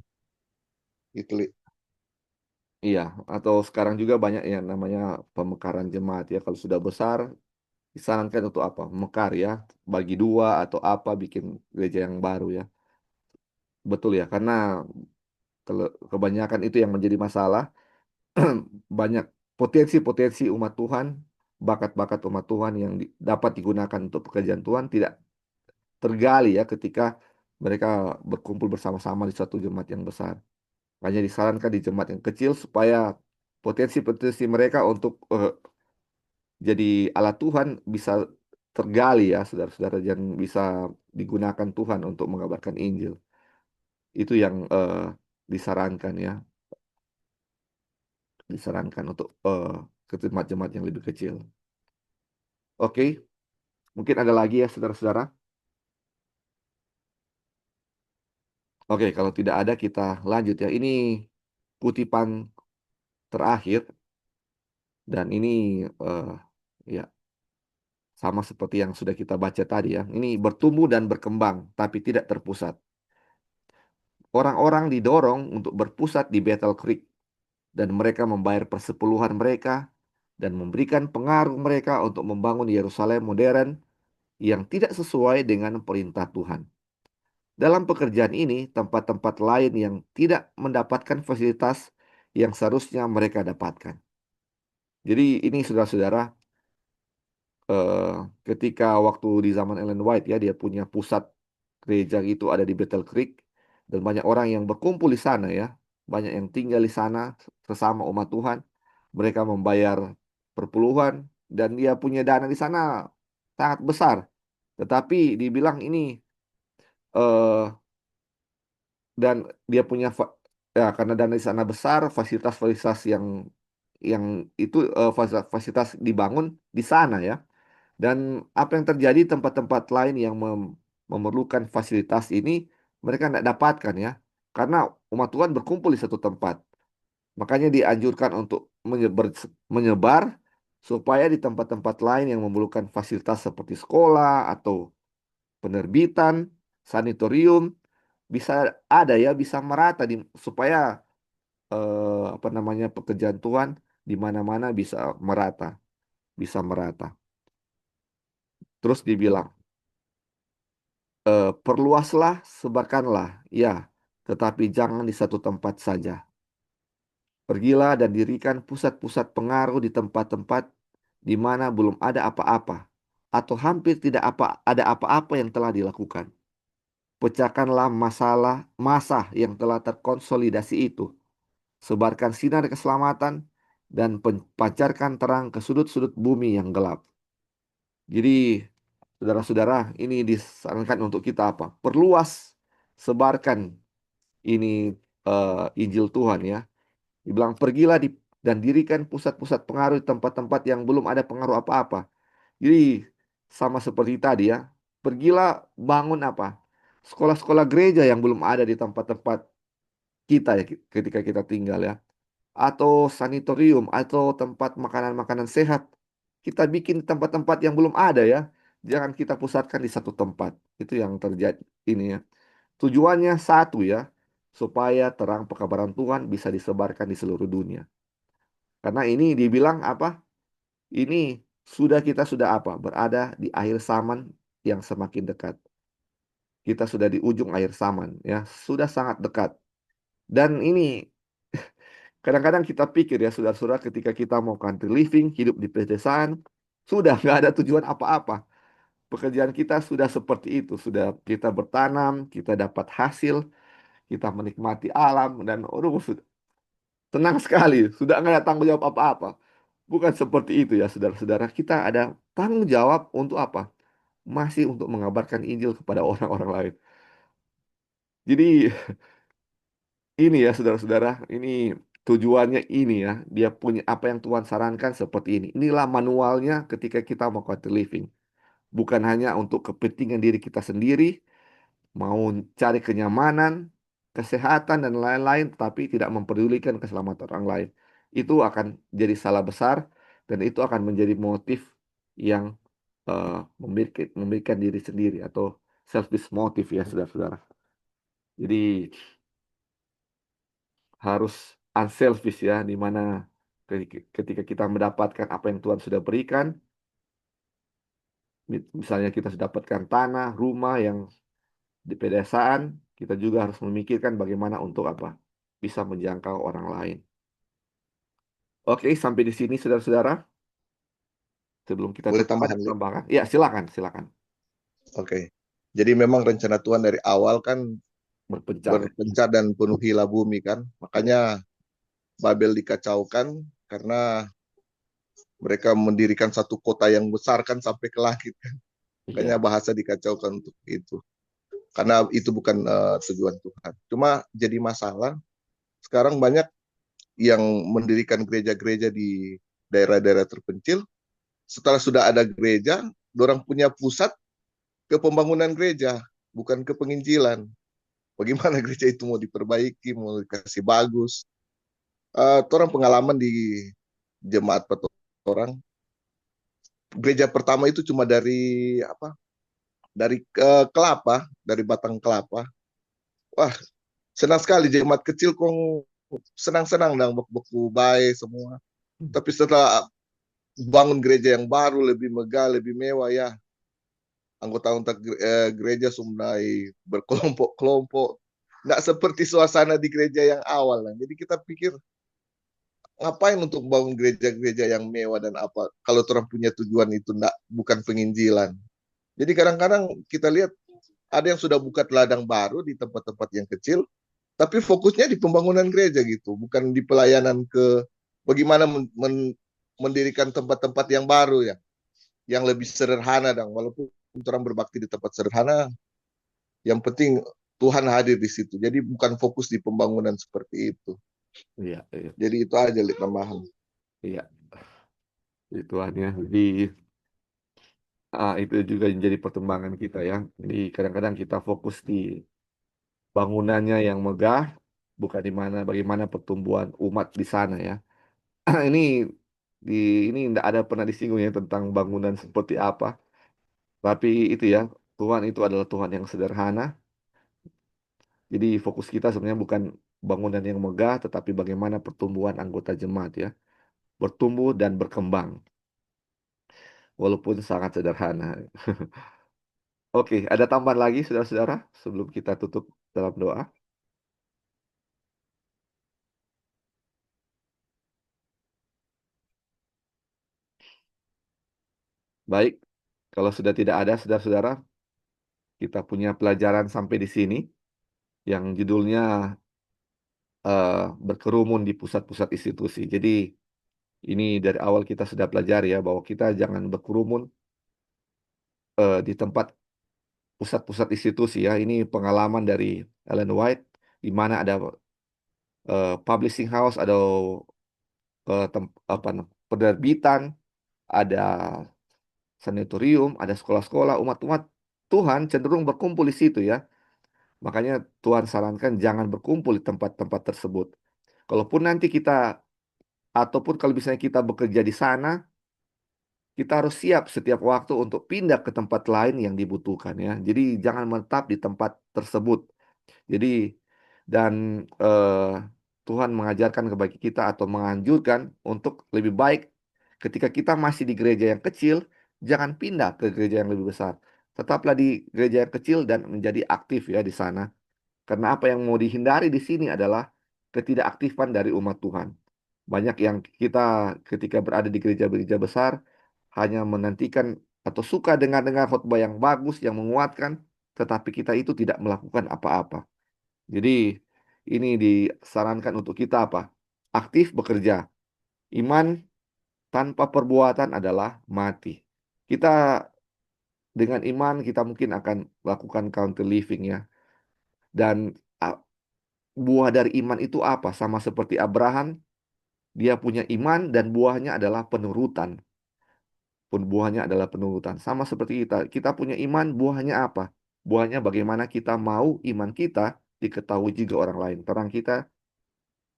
Itu. Iya, atau sekarang juga banyak yang namanya pemekaran jemaat ya. Kalau sudah besar, disarankan untuk apa? Mekar ya, bagi dua atau apa, bikin gereja yang baru ya. Betul ya, karena kebanyakan itu yang menjadi masalah. Banyak potensi-potensi umat Tuhan, bakat-bakat umat Tuhan yang dapat digunakan untuk pekerjaan Tuhan tidak tergali ya ketika mereka berkumpul bersama-sama di satu jemaat yang besar. Hanya disarankan di jemaat yang kecil supaya potensi-potensi mereka untuk jadi alat Tuhan bisa tergali ya, saudara-saudara, dan bisa digunakan Tuhan untuk mengabarkan Injil. Itu yang disarankan ya, disarankan untuk ke jemaat-jemaat yang lebih kecil. Oke, mungkin ada lagi ya, saudara-saudara. Oke, kalau tidak ada kita lanjut ya. Ini kutipan terakhir dan ini ya sama seperti yang sudah kita baca tadi ya. Ini bertumbuh dan berkembang tapi tidak terpusat. Orang-orang didorong untuk berpusat di Bethel Creek dan mereka membayar persepuluhan mereka dan memberikan pengaruh mereka untuk membangun Yerusalem modern yang tidak sesuai dengan perintah Tuhan. Dalam pekerjaan ini, tempat-tempat lain yang tidak mendapatkan fasilitas yang seharusnya mereka dapatkan. Jadi ini saudara-saudara, ketika waktu di zaman Ellen White ya, dia punya pusat gereja itu ada di Bethel Creek dan banyak orang yang berkumpul di sana ya, banyak yang tinggal di sana sesama umat Tuhan. Mereka membayar perpuluhan dan dia punya dana di sana sangat besar. Tetapi dibilang ini dan dia punya ya karena dana di sana besar, fasilitas-fasilitas yang itu fasilitas dibangun di sana ya. Dan apa yang terjadi tempat-tempat lain yang memerlukan fasilitas ini mereka tidak dapatkan ya. Karena umat Tuhan berkumpul di satu tempat. Makanya dianjurkan untuk menyebar supaya di tempat-tempat lain yang memerlukan fasilitas seperti sekolah atau penerbitan, sanitorium bisa ada ya, bisa merata supaya apa namanya pekerjaan Tuhan di mana-mana bisa merata. Terus dibilang, perluaslah, sebarkanlah, ya, tetapi jangan di satu tempat saja. Pergilah dan dirikan pusat-pusat pengaruh di tempat-tempat di mana belum ada apa-apa, atau hampir tidak ada apa-apa yang telah dilakukan. Pecahkanlah masa yang telah terkonsolidasi itu. Sebarkan sinar keselamatan dan pancarkan terang ke sudut-sudut bumi yang gelap. Jadi, saudara-saudara, ini disarankan untuk kita apa? Perluas, sebarkan ini Injil Tuhan ya. Dibilang pergilah dan dirikan pusat-pusat pengaruh di tempat-tempat yang belum ada pengaruh apa-apa. Jadi sama seperti tadi ya, pergilah bangun apa? Sekolah-sekolah gereja yang belum ada di tempat-tempat kita ya ketika kita tinggal ya. Atau sanitorium atau tempat makanan-makanan sehat. Kita bikin tempat-tempat yang belum ada ya. Jangan kita pusatkan di satu tempat. Itu yang terjadi ini ya. Tujuannya satu ya, supaya terang pekabaran Tuhan bisa disebarkan di seluruh dunia. Karena ini dibilang apa? Ini kita sudah apa? Berada di akhir zaman yang semakin dekat. Kita sudah di ujung akhir zaman ya, sudah sangat dekat. Dan ini kadang-kadang kita pikir ya saudara-saudara ketika kita mau country living, hidup di pedesaan, sudah nggak ada tujuan apa-apa. Pekerjaan kita sudah seperti itu, sudah kita bertanam, kita dapat hasil, kita menikmati alam dan sudah tenang sekali, sudah nggak ada tanggung jawab apa-apa. Bukan seperti itu ya saudara-saudara. Kita ada tanggung jawab untuk apa? Masih untuk mengabarkan Injil kepada orang-orang lain. Jadi ini ya saudara-saudara, ini tujuannya ini ya. Dia punya apa yang Tuhan sarankan seperti ini. Inilah manualnya ketika kita mau country living. Bukan hanya untuk kepentingan diri kita sendiri, mau cari kenyamanan, kesehatan dan lain-lain, tapi tidak mempedulikan keselamatan orang lain. Itu akan jadi salah besar dan itu akan menjadi motif yang memberikan diri sendiri atau selfish motif ya saudara-saudara. Jadi harus unselfish ya, di mana ketika kita mendapatkan apa yang Tuhan sudah berikan, misalnya kita sudah dapatkan tanah, rumah yang di pedesaan, kita juga harus memikirkan bagaimana untuk apa bisa menjangkau orang lain. Oke, sampai di sini saudara-saudara. Sebelum kita Boleh tutup ada tambahan, Li? tambahan. Ya, silakan, silakan. Oke. Jadi memang rencana Tuhan dari awal kan Berpencar ya. berpencar dan penuhilah bumi kan. Makanya Babel dikacaukan karena mereka mendirikan satu kota yang besar kan sampai ke langit kan. Makanya Iya, bahasa dikacaukan untuk itu. Karena itu bukan tujuan Tuhan. Cuma jadi masalah sekarang banyak yang mendirikan gereja-gereja di daerah-daerah terpencil. Setelah sudah ada gereja, orang punya pusat ke pembangunan gereja, bukan ke penginjilan. Bagaimana gereja itu mau diperbaiki, mau dikasih bagus. Orang pengalaman di jemaat orang, gereja pertama itu cuma dari apa? Dari kelapa, dari batang kelapa. Wah, senang sekali jemaat kecil kok senang-senang dan beku baik semua. Tapi setelah bangun gereja yang baru, lebih megah, lebih mewah ya, anggota-anggota gereja mulai berkelompok-kelompok. Nggak seperti suasana di gereja yang awal. Jadi kita pikir, ngapain untuk bangun gereja-gereja yang mewah dan apa, kalau orang punya tujuan itu bukan penginjilan. Jadi kadang-kadang kita lihat, ada yang sudah buka ladang baru di tempat-tempat yang kecil, tapi fokusnya di pembangunan gereja gitu, bukan di pelayanan ke bagaimana mendirikan tempat-tempat yang baru ya, yang lebih sederhana dan walaupun orang berbakti di tempat sederhana, yang penting Tuhan hadir di situ. Jadi bukan fokus di pembangunan seperti itu. Iya, iya, Jadi itu aja tambahan. iya. Itu hanya jadi itu juga menjadi pertimbangan kita ya. Jadi kadang-kadang kita fokus di bangunannya yang megah, bukan di mana bagaimana pertumbuhan umat di sana ya. Ini di ini tidak ada pernah disinggung ya tentang bangunan seperti apa. Tapi itu ya, Tuhan itu adalah Tuhan yang sederhana. Jadi fokus kita sebenarnya bukan bangunan yang megah, tetapi bagaimana pertumbuhan anggota jemaat ya, bertumbuh dan berkembang, walaupun sangat sederhana. Oke, ada tambahan lagi saudara-saudara sebelum kita tutup dalam doa. Baik, kalau sudah tidak ada saudara-saudara, kita punya pelajaran sampai di sini yang judulnya eh, berkerumun di pusat-pusat institusi. Jadi ini dari awal kita sudah pelajari ya bahwa kita jangan berkerumun di tempat pusat-pusat institusi ya. Ini pengalaman dari Ellen White di mana ada publishing house, ada penerbitan, ada sanatorium, ada sekolah-sekolah, umat-umat Tuhan cenderung berkumpul di situ ya. Makanya Tuhan sarankan jangan berkumpul di tempat-tempat tersebut. Kalaupun nanti kita, ataupun kalau misalnya kita bekerja di sana, kita harus siap setiap waktu untuk pindah ke tempat lain yang dibutuhkan ya. Jadi jangan menetap di tempat tersebut. Jadi dan eh, Tuhan mengajarkan kepada kita atau menganjurkan untuk lebih baik ketika kita masih di gereja yang kecil, jangan pindah ke gereja yang lebih besar. Tetaplah di gereja yang kecil dan menjadi aktif ya di sana. Karena apa yang mau dihindari di sini adalah ketidakaktifan dari umat Tuhan. Banyak yang kita ketika berada di gereja-gereja besar hanya menantikan atau suka dengar-dengar khotbah yang bagus, yang menguatkan, tetapi kita itu tidak melakukan apa-apa. Jadi ini disarankan untuk kita apa? Aktif bekerja. Iman tanpa perbuatan adalah mati. Kita dengan iman kita mungkin akan melakukan counter living ya. Dan ah, buah dari iman itu apa? Sama seperti Abraham, dia punya iman dan buahnya adalah penurutan. Pun buahnya adalah penurutan. Sama seperti kita. Kita punya iman, buahnya apa? Buahnya bagaimana kita mau iman kita diketahui juga orang lain. Terang kita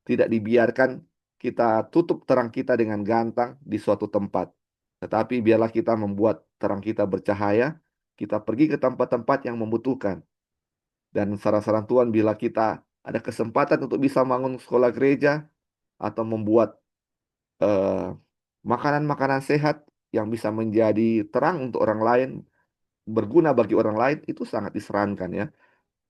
tidak dibiarkan kita tutup terang kita dengan gantang di suatu tempat. Tetapi biarlah kita membuat terang kita bercahaya, kita pergi ke tempat-tempat yang membutuhkan. Dan saran-saran Tuhan bila kita ada kesempatan untuk bisa bangun sekolah gereja atau membuat eh, makanan-makanan sehat yang bisa menjadi terang untuk orang lain, berguna bagi orang lain, itu sangat disarankan ya.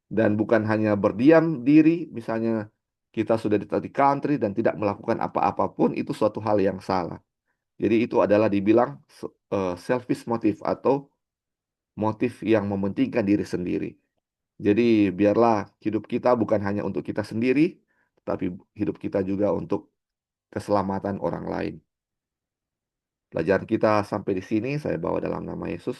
Dan bukan hanya berdiam diri, misalnya kita sudah di country dan tidak melakukan apa-apapun, itu suatu hal yang salah. Jadi itu adalah dibilang selfish motive atau motif yang mementingkan diri sendiri. Jadi biarlah hidup kita bukan hanya untuk kita sendiri, tapi hidup kita juga untuk keselamatan orang lain. Pelajaran kita sampai di sini saya bawa dalam nama Yesus.